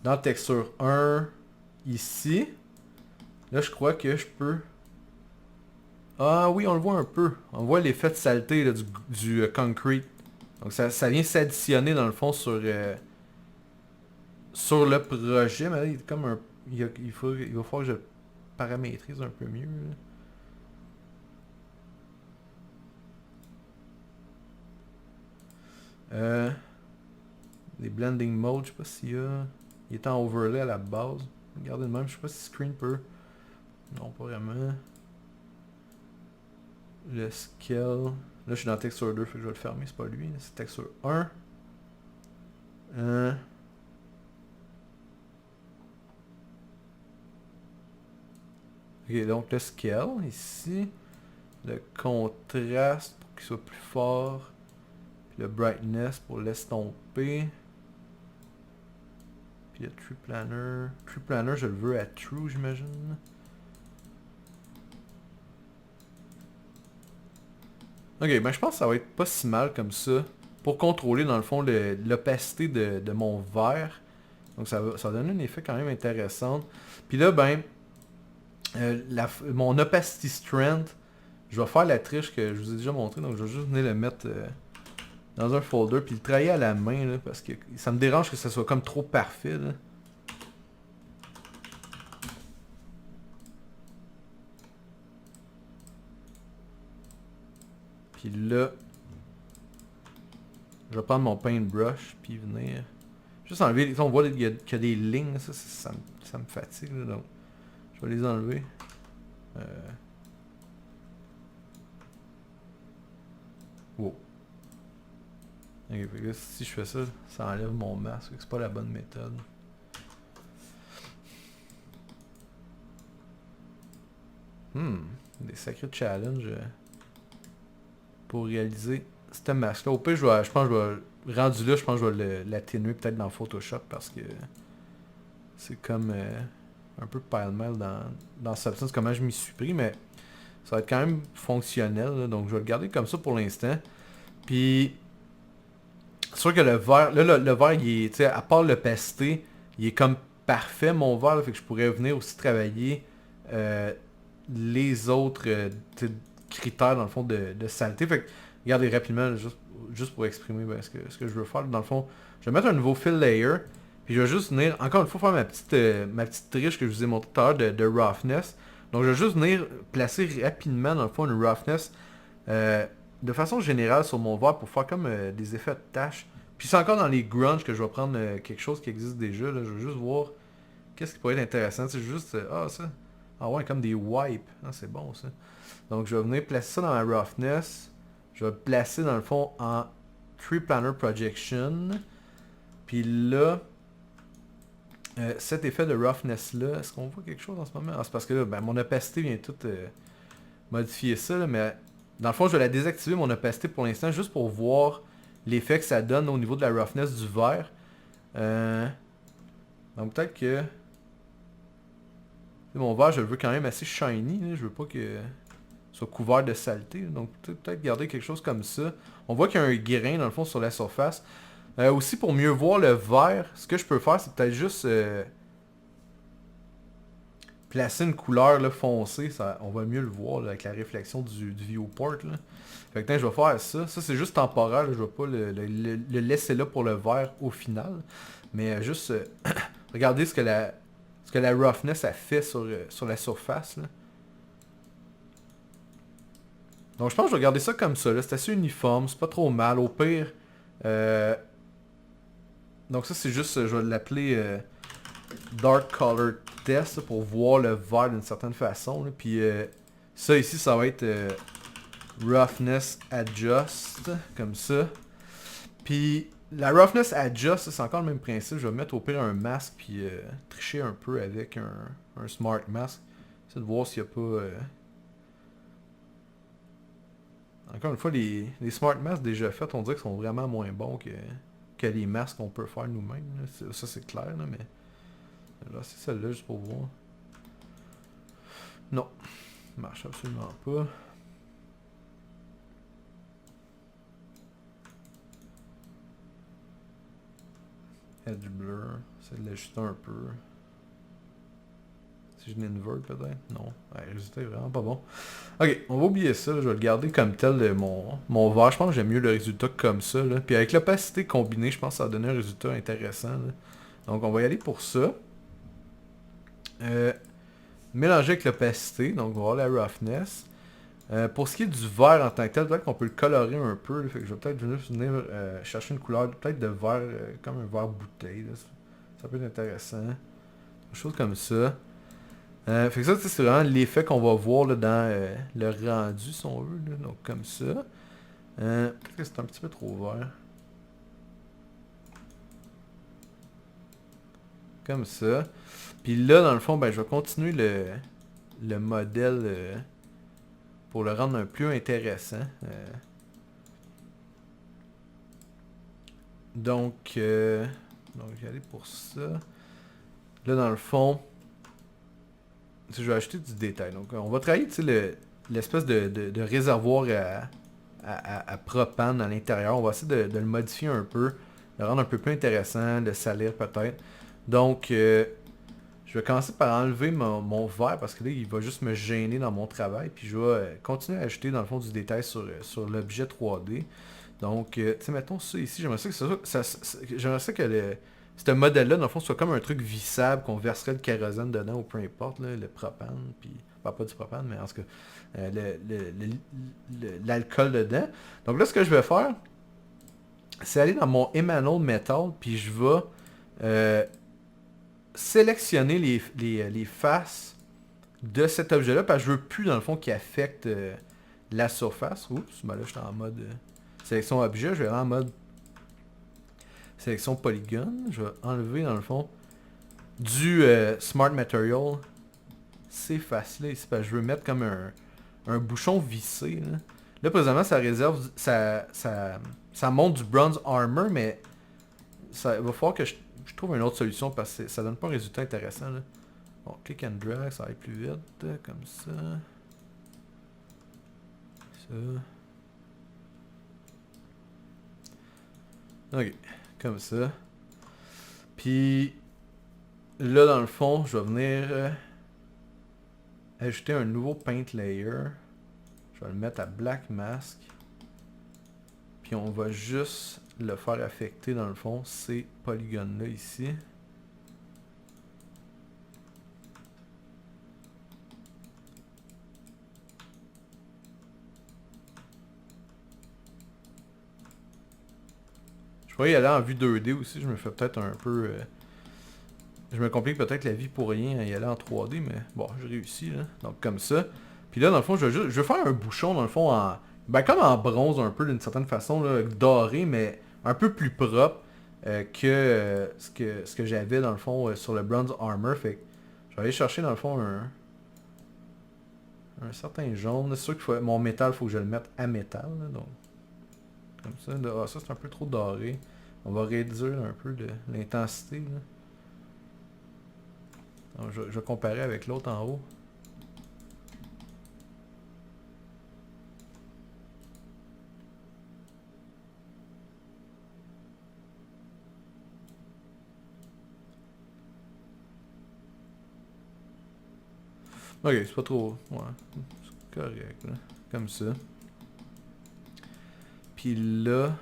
dans texture 1 ici, là, je crois que je peux... Ah oui, on le voit un peu. On voit l'effet de saleté là, du concrete. Donc ça vient s'additionner dans le fond sur le projet. Mais là, il est comme un... il va falloir que je le paramétrise un peu mieux. Les blending modes, je sais pas s'il y a... Il est en overlay à la base. Regardez le même, je sais pas si screen peut... Non, pas vraiment. Le scale... Là, je suis dans texture 2, fait que je vais le fermer, c'est pas lui. C'est texture 1. Ok, donc le scale, ici. Le contraste, pour qu'il soit plus fort. Puis le brightness, pour l'estomper. Puis le tree planner. Tree planner, je le veux à true, j'imagine. Ok, ben je pense que ça va être pas si mal comme ça. Pour contrôler dans le fond l'opacité de mon verre. Donc ça va donner un effet quand même intéressant. Puis là, ben, mon opacity strength, je vais faire la triche que je vous ai déjà montré. Donc je vais juste venir le mettre dans un folder. Puis le travailler à la main, là, parce que ça me dérange que ça soit comme trop parfait. Là. Puis là, je vais prendre mon paintbrush, puis venir... Juste enlever, on voit qu'il y a des lignes, ça me fatigue, là, donc je vais les enlever. Wow. Ok, là, si je fais ça, ça enlève mon masque, c'est pas la bonne méthode. Des sacrés challenges pour réaliser ce masque-là. Au pire, je pense que je vais... Rendu là, je pense que je vais l'atténuer peut-être dans Photoshop parce que c'est comme un peu pile-mile dans Substance, comment je m'y suis pris, mais ça va être quand même fonctionnel, là, donc je vais le garder comme ça pour l'instant. Puis, c'est sûr que le verre, là, le verre, il est, tu sais, à part l'opacité, il est comme parfait, mon verre, là, fait que je pourrais venir aussi travailler les autres critères, dans le fond, de saleté. Fait que, regardez rapidement, là, juste pour exprimer ben, ce que je veux faire. Dans le fond, je vais mettre un nouveau fill layer, puis je vais juste venir, encore une fois, faire ma petite triche que je vous ai montré tout à l'heure de roughness. Donc, je vais juste venir placer rapidement, dans le fond, une roughness de façon générale sur mon verre pour faire comme des effets de tâches. Puis c'est encore dans les grunge que je vais prendre quelque chose qui existe déjà. Là. Je vais juste voir qu'est-ce qui pourrait être intéressant. C'est juste... ça. Ah ouais, comme des wipes. Ah, c'est bon ça. Donc je vais venir placer ça dans ma roughness. Je vais le placer dans le fond en Tree Planner Projection. Puis là, cet effet de roughness là, est-ce qu'on voit quelque chose en ce moment? Ah, c'est parce que là, ben, mon opacité vient tout modifier ça, là, mais dans le fond, je vais la désactiver mon opacité pour l'instant, juste pour voir l'effet que ça donne au niveau de la roughness du verre. Donc peut-être que... Mon verre, je le veux quand même assez shiny, là. Je veux pas que soit couvert de saleté. Donc peut-être garder quelque chose comme ça. On voit qu'il y a un grain dans le fond sur la surface. Aussi pour mieux voir le verre, ce que je peux faire, c'est peut-être juste placer une couleur là, foncée. On va mieux le voir là, avec la réflexion du viewport. Là. Fait que je vais faire ça. Ça c'est juste temporaire. Là. Je vais pas le laisser là pour le verre au final. Mais juste regardez ce que la roughness a fait sur la surface. Là. Donc je pense que je vais garder ça comme ça. C'est assez uniforme. C'est pas trop mal. Au pire... donc ça c'est juste... Je vais l'appeler Dark Color Test là, pour voir le verre d'une certaine façon. Là. Puis ça ici ça va être Roughness Adjust. Comme ça. Puis... La Roughness Adjust, c'est encore le même principe. Je vais mettre au pire un masque puis tricher un peu avec un Smart Mask. C'est de voir s'il n'y a pas... Encore une fois, les Smart Masks déjà faits, on dirait qu'ils sont vraiment moins bons que les masques qu'on peut faire nous-mêmes. Ça c'est clair, là, mais... Là, c'est celle-là, juste pour voir. Non. Ça marche absolument pas. Edge blur. C'est de l'ajuster un peu. Si je l'invert peut-être? Non. Ouais, le résultat est vraiment pas bon. Ok, on va oublier ça. Là. Je vais le garder comme tel mon vert. Je pense que j'aime mieux le résultat comme ça. Là. Puis avec l'opacité combinée, je pense que ça va donner un résultat intéressant. Là. Donc on va y aller pour ça. Mélanger avec l'opacité. Donc on va voir la roughness. Pour ce qui est du vert en tant que tel, peut-être qu'on peut le colorer un peu. Là. Fait que je vais peut-être venir chercher une couleur peut-être de vert comme un vert bouteille. Là. Ça peut être intéressant. Quelque chose comme ça. Fait que ça, c'est vraiment l'effet qu'on va voir là, dans le rendu, si on veut. Là. Donc, comme ça. Peut-être que c'est un petit peu trop vert. Comme ça. Puis là, dans le fond, ben, je vais continuer le modèle pour le rendre un peu plus intéressant. Donc, je vais aller pour ça. Là, dans le fond... Je vais ajouter du détail. Donc, on va travailler l'espèce de réservoir à propane à l'intérieur. On va essayer de le modifier un peu, de le rendre un peu plus intéressant, de salir peut-être. Donc, je vais commencer par enlever mon verre parce que là, il va juste me gêner dans mon travail. Puis je vais continuer à ajouter dans le fond du détail sur l'objet 3D. Donc, tu sais, mettons ça ici. J'aimerais ça que ce modèle-là, dans le fond, soit comme un truc vissable, qu'on verserait le kérosène dedans ou peu importe, là, le propane, puis... Pas du propane, mais en tout cas, l'alcool dedans. Donc là, ce que je vais faire, c'est aller dans mon Emanal Metal, puis je vais sélectionner les faces de cet objet-là, parce que je veux plus, dans le fond, qu'il affecte la surface. Oups, ben là, je suis en mode sélection objet, je vais aller en mode sélection polygone. Je vais enlever dans le fond du Smart Material. C'est facile ici parce que je veux mettre comme un bouchon vissé. Là, présentement, ça réserve. Ça monte du Bronze Armor, mais ça va falloir que je trouve une autre solution parce que ça donne pas un résultat intéressant. Là. Bon, click and drag, ça va aller plus vite. Comme ça. Ça. Ok. Comme ça. Puis là, dans le fond, je vais venir ajouter un nouveau paint layer. Je vais le mettre à Black Mask. Puis on va juste le faire affecter, dans le fond, ces polygones-là ici. Je pourrais y aller en vue 2D aussi, je me fais peut-être un peu... je me complique peut-être la vie pour rien à y aller en 3D, mais bon, je réussis là. Donc comme ça. Puis là, dans le fond, je vais faire un bouchon, dans le fond, comme en bronze un peu, d'une certaine façon, là, doré, mais un peu plus propre que ce que j'avais, dans le fond, sur le Bronze Armor. Fait que je vais aller chercher, dans le fond, un certain jaune. C'est sûr que mon métal, il faut que je le mette à métal, là, donc... Comme ça, ça c'est un peu trop doré. On va réduire un peu l'intensité. Je vais comparer avec l'autre en haut. Ok, c'est pas trop... Ouais, c'est correct, là. Comme ça. Puis là,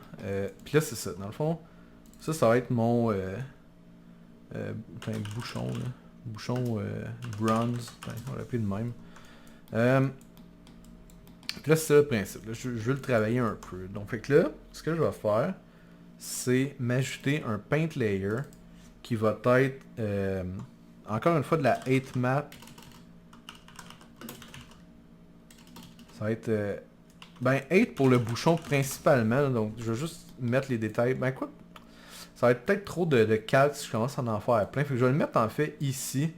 c'est ça. Dans le fond, ça va être mon bouchon, là. Bouchon bronze. On va l'appeler de même. Puis là, c'est ça le principe. Là, je veux le travailler un peu. Donc, fait que là, ce que je vais faire, c'est m'ajouter un paint layer qui va être, encore une fois, de la 8 map. Ça va être... 8 pour le bouchon principalement, donc je vais juste mettre les détails. Ben quoi, ça va être peut-être trop de calque si je commence à en faire plein. Fait que je vais le mettre en fait ici.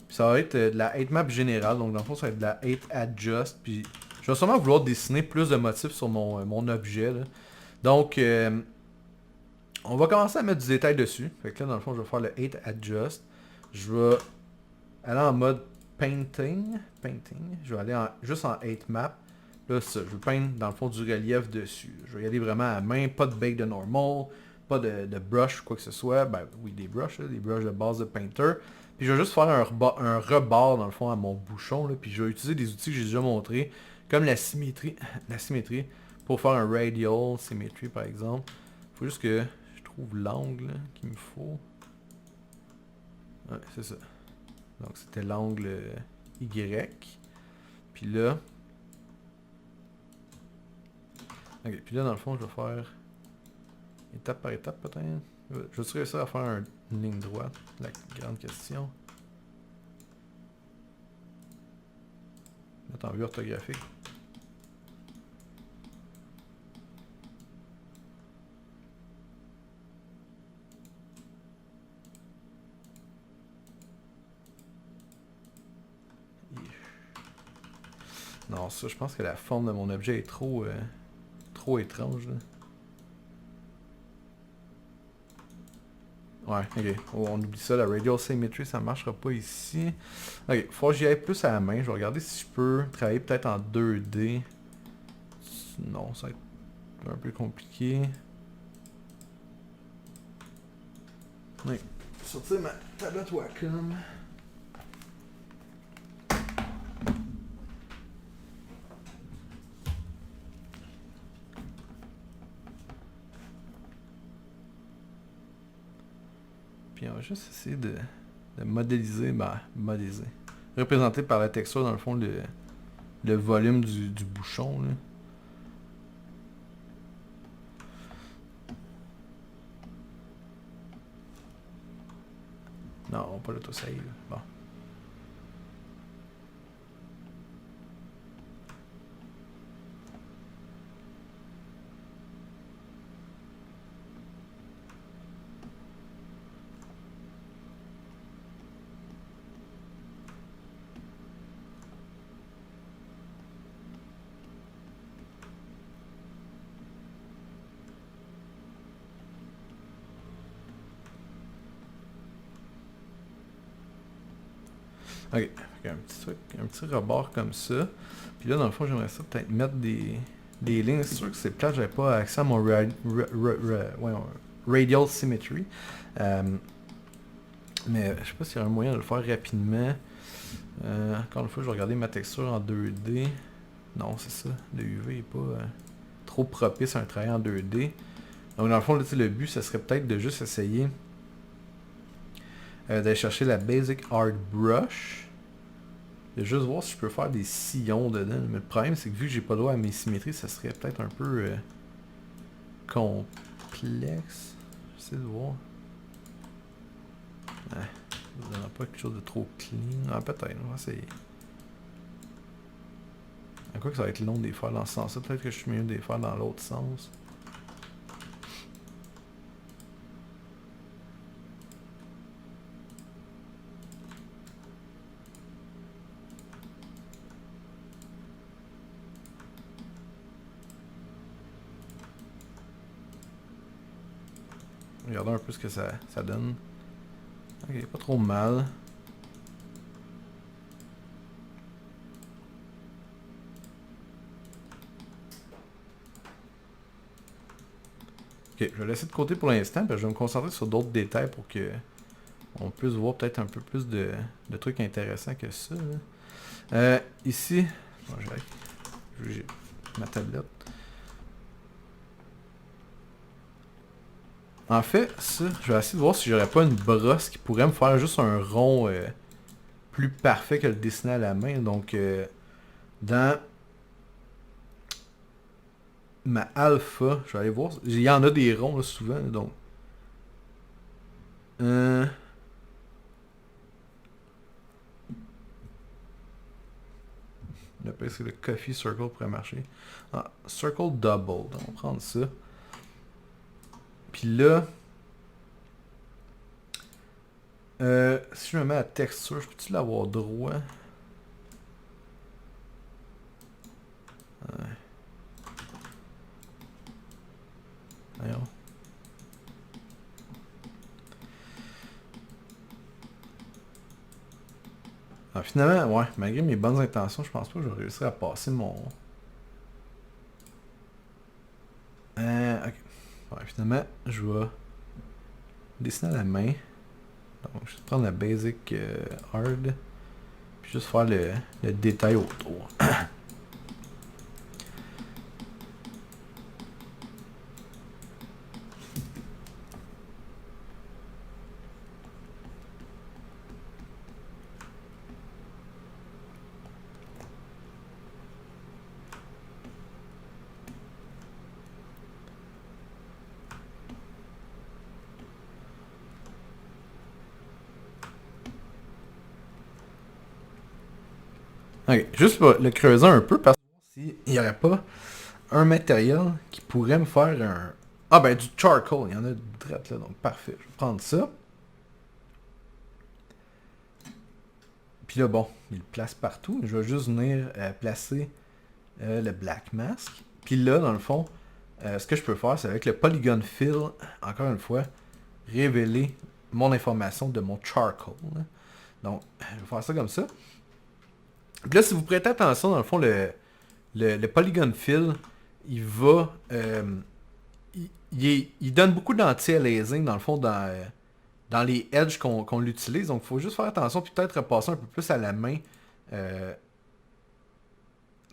Puis ça va être de la 8 map générale, donc dans le fond ça va être de la 8 adjust. Puis je vais sûrement vouloir dessiner plus de motifs sur mon objet. Là. Donc on va commencer à mettre du détail dessus. Fait que là dans le fond je vais faire le 8 adjust. Je vais aller en mode painting. Je vais aller juste en 8 map. Là, ça, je vais peindre dans le fond du relief dessus. Je vais y aller vraiment à main, pas de bake de normal, de brush ou quoi que ce soit. Ben oui, des brushes, là, des brushes de base de Painter. Puis je vais juste faire un rebord dans le fond à mon bouchon. Là, puis je vais utiliser des outils que j'ai déjà montrés, comme la symétrie, pour faire un radial symmetry par exemple. Faut juste que je trouve l'angle qu'il me faut. Ouais, c'est ça. Donc c'était l'angle Y. Puis là... Ok, puis là dans le fond je vais faire étape par étape peut-être. Je vais réussir à faire une ligne droite, la grande question. Mettre en vue orthographique. Non, ça, je pense que la forme de mon objet est trop étrange. Là. Ouais, ok. Oh, on oublie ça, la radial symmetry, ça marchera pas ici. Ok, faut que j'y aille plus à la main. Je vais regarder si je peux travailler peut-être en 2D. Non, ça va être un peu compliqué. Oui. Sortir ma tablette Wacom. Puis on va juste essayer de modéliser, représenter par la texture dans le fond le volume du bouchon. Là. Non, pas l'autosave. Bon. Ok, un petit rebord comme ça. Puis là, dans le fond, j'aimerais ça peut-être mettre des lignes. C'est sûr que c'est plate, j'avais pas accès à mon radial symmetry. Mais je sais pas s'il y a un moyen de le faire rapidement. Encore une fois, je vais regarder ma texture en 2D. Non, c'est ça. Le UV est pas trop propice à un travail en 2D. Donc dans le fond, là, le but, ça serait peut-être de juste essayer d'aller chercher la Basic Art Brush. De juste voir si je peux faire des sillons dedans. Mais le problème, c'est que vu que j'ai pas droit à mes symétries, ça serait peut-être un peu complexe. J'essaie de voir. Ouais, ça donne pas quelque chose de trop clean. Ah, peut-être, on va essayer. À quoi que ça va être long de les faire dans ce sens-là. Peut-être que je suis mieux de les faire dans l'autre sens. Regardons un peu ce que ça donne. Ok, pas trop mal. Ok, je vais laisser de côté pour l'instant, je vais me concentrer sur d'autres détails pour que on puisse voir peut-être un peu plus de trucs intéressants que ça. Ici, bon, j'ai ma tablette. En fait, ça, je vais essayer de voir si j'aurais pas une brosse qui pourrait me faire juste un rond plus parfait que le dessiner à la main. Donc, dans ma alpha, je vais aller voir. Il y en a des ronds là, souvent, donc. Le pire, c'est le Coffee Circle pourrait marcher. Ah, Circle Double. Donc, on va prendre ça. Puis là, si je me mets à texture, je peux-tu l'avoir droit? Ouais. Voyons. Ah, finalement, ouais, malgré mes bonnes intentions, je pense pas que je vais réussir à passer mon... ok. Ouais, Finalement, je vais dessiner à la main. Donc, je vais prendre la basic hard. Puis juste faire le détail autour. Ok, juste pour le creuser un peu parce que s'il n'y aurait pas un matériel qui pourrait me faire un... Ah ben du charcoal, il y en a du drette là, donc parfait. Je vais prendre ça. Puis là bon, il le place partout. Je vais juste venir placer le black mask. Puis là, dans le fond, ce que je peux faire, c'est avec le polygon fill, encore une fois, révéler mon information de mon charcoal. Donc, je vais faire ça comme ça. Puis là, si vous prêtez attention, dans le fond, le polygon fill, il va... il donne beaucoup d'anti-aliasing, dans le fond, dans les edges qu'on l'utilise. Donc, il faut juste faire attention, puis peut-être repasser un peu plus à la main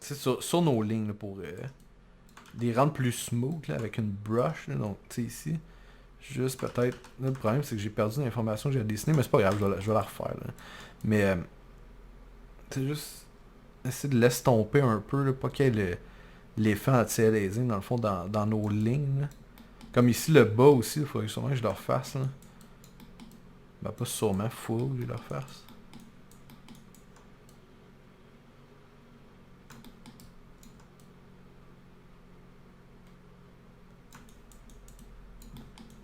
sur nos lignes, là, pour les rendre plus smooth, là, avec une brush. Là. Donc, tu sais, ici, juste peut-être... Là, le problème, c'est que j'ai perdu l'information que j'ai dessinée, mais c'est pas grave, je vais la refaire. Là. Mais, c'est juste... Essayer de l'estomper un peu, là, pas qu'il y ait l'effet anti-aliasing, dans le fond, dans nos lignes. Là. Comme ici, le bas aussi, il faudrait sûrement que je le refasse. Là. Ben, pas sûrement, faut que je le refasse.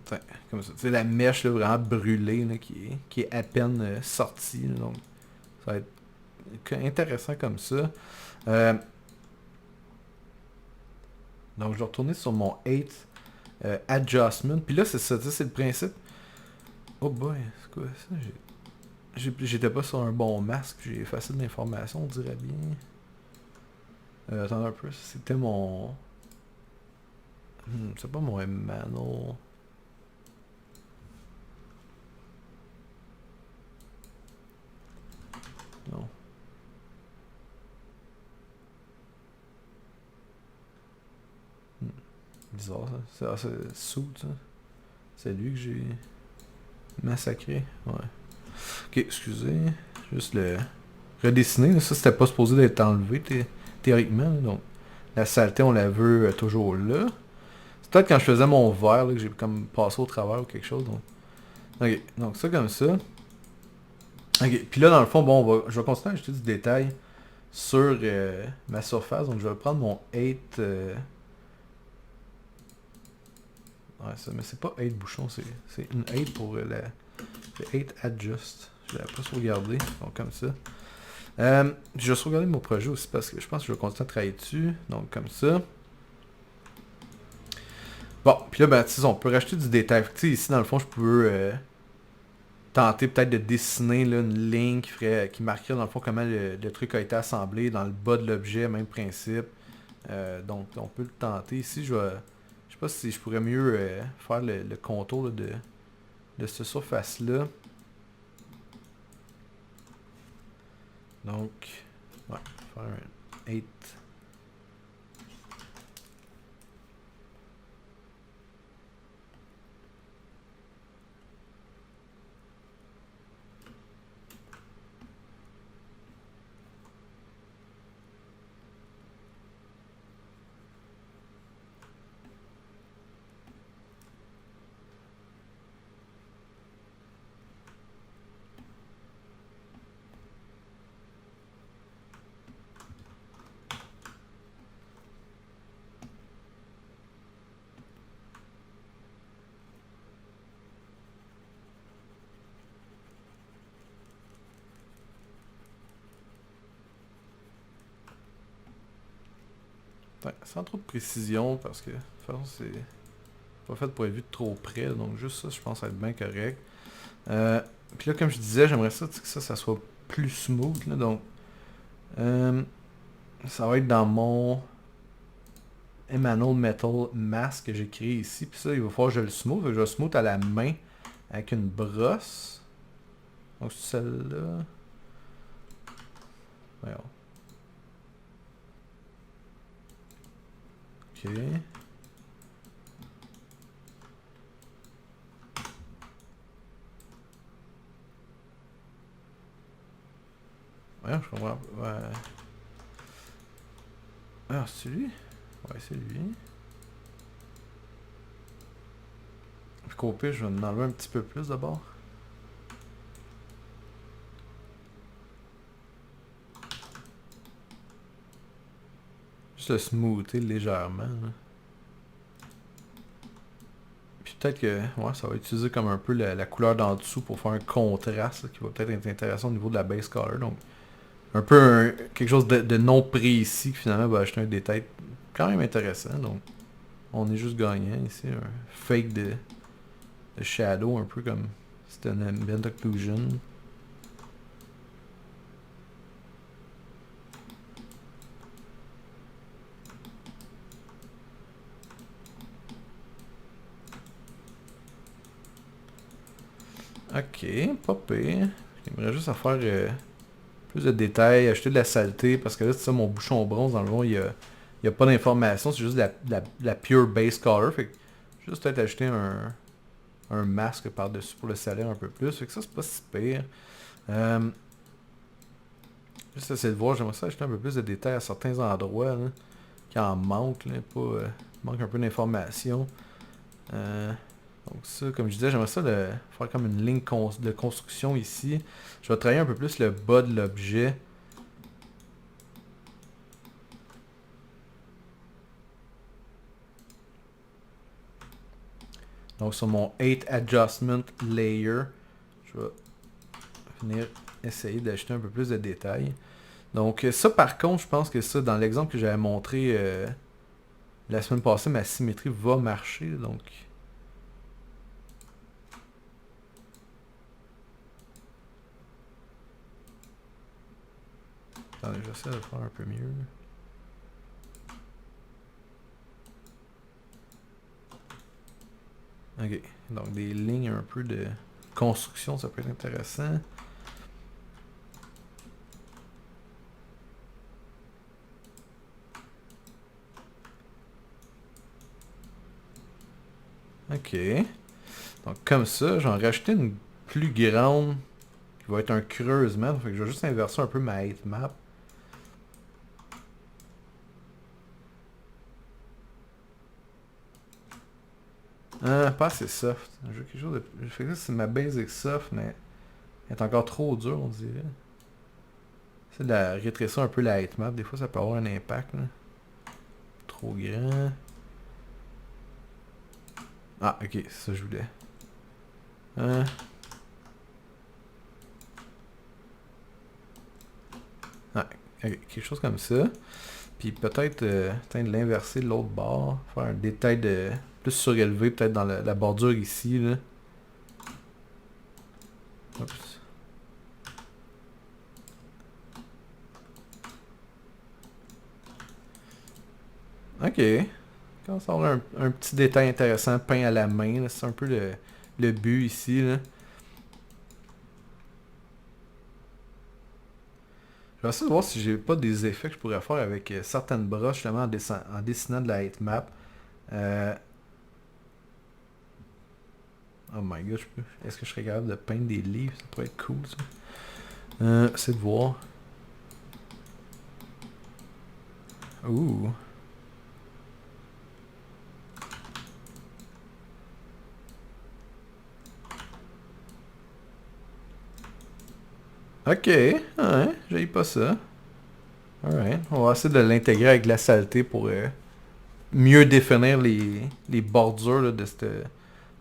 Tiens, comme ça. Tu sais, la mèche, là, vraiment brûlée, là, qui est à peine sortie. Là, donc, ça va être intéressant comme ça. Donc, je vais retourner sur mon 8 adjustment. Puis là, c'est ça, c'est le principe. Oh boy, c'est quoi ça? J'étais pas sur un bon masque, j'ai effacé de l'information, on dirait bien. Attends un peu, c'était mon... c'est pas mon Emmanuel. Non. Bizarre ça. C'est Soot, ça. C'est lui que j'ai massacré. Ouais. Ok, excusez. Juste le redessiner. Ça, c'était pas supposé d'être enlevé théoriquement. Donc, la saleté, on la veut toujours là. C'est peut-être quand je faisais mon verre là, que j'ai comme passé au travers ou quelque chose. Donc, ok, donc ça comme ça. Ok, puis là, dans le fond, bon, je vais continuer à ajouter du détail sur ma surface. Donc, je vais prendre mon 8... Ouais, ça, mais c'est pas 8 bouchons, c'est une 8 pour le 8 adjust. Je l'ai pas sauvegardé, donc comme ça. Je vais sauvegarder mon projet aussi parce que je pense que je vais continuer à travailler dessus. Donc comme ça. Bon, puis là, ben, tu sais, on peut rajouter du détail. Tu sais, ici, dans le fond, je peux tenter peut-être de dessiner là, une ligne qui marquerait, dans le fond, comment le truc a été assemblé dans le bas de l'objet, même principe. Donc, on peut le tenter. Ici, je sais pas si je pourrais mieux faire le contour là, de cette surface-là. Donc, ouais, faire un 8. Ouais, sans trop de précision parce que de toute façon c'est pas fait pour être vu de trop près, donc juste ça je pense être bien correct. Puis là comme je disais, j'aimerais ça que ça soit plus smooth là, donc ça va être dans mon Emanal Metal Mask que j'ai créé ici. Puis ça, il va falloir que je le smooth. Je vais smooth à la main avec une brosse. Donc celle-là. Voyons. Ok. Ouais, je comprends. Ouais. Ah, c'est lui? Ouais, c'est lui. Puis qu'au pire, je vais en enlever un petit peu plus d'abord. Juste le smoother légèrement. Là. Puis peut-être que ouais, ça va utiliser comme un peu la couleur d'en dessous pour faire un contraste là, qui va peut-être être intéressant au niveau de la base color. Donc un peu quelque chose de non précis qui finalement va acheter un détail quand même intéressant. Donc on est juste gagnant ici. Un fake de shadow, un peu comme c'était un ambient occlusion. Ok, pas pire. J'aimerais juste à faire plus de détails, ajouter de la saleté, parce que là, c'est ça, mon bouchon bronze, dans le fond, il y a pas d'information, c'est juste la pure base color. Fait que juste peut-être ajouter un masque par-dessus pour le salir un peu plus. Fait que ça, c'est pas si pire. Juste essayer de voir, j'aimerais ça ajouter un peu plus de détails à certains endroits, là, qui en manquent, là, pas, manque un peu d'information. Donc ça, comme je disais, j'aimerais ça faire comme une ligne de construction ici. Je vais travailler un peu plus le bas de l'objet. Donc sur mon 8 Adjustment Layer, je vais venir essayer d'ajouter un peu plus de détails. Donc ça par contre, je pense que ça, dans l'exemple que j'avais montré la semaine passée, ma symétrie va marcher. Donc attendez, j'essaie de le faire un peu mieux. Ok, donc des lignes un peu de construction, ça peut être intéressant. Ok. Donc comme ça, j'en rajouter une plus grande qui va être un creusement. Fait que je vais juste inverser un peu ma height map. Pas assez soft. Je veux quelque chose de... Je fais que c'est ma basic soft, mais elle est encore trop dure, on dirait. C'est de la rétrécir un peu la height map. Des fois, ça peut avoir un impact. Là. Trop grand. Ah, ok, c'est ça que je voulais. Ah, ok, quelque chose comme ça. Puis peut-être de l'inverser de l'autre bord. Faire un détail de plus surélevé, peut-être dans la bordure ici. Là. Oups. Ok. Quand ça avoir un petit détail intéressant peint à la main. C'est un peu le but ici. Là. Je vais essayer de voir si j'ai pas des effets que je pourrais faire avec certaines brosses justement en dessinant de la heightmap. Oh my god, est-ce que je serais capable de peindre des livres? Ça pourrait être cool ça. Essayer de voir. Ouh. Ok, ouais, j'ai pas ça. Alright, on va essayer de l'intégrer avec de la saleté pour mieux définir les bordures là, de ce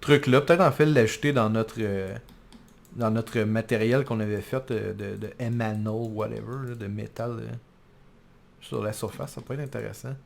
truc-là. Peut-être en fait l'ajouter dans notre matériel qu'on avait fait de emanal, whatever, là, de métal sur la surface. Ça peut être intéressant.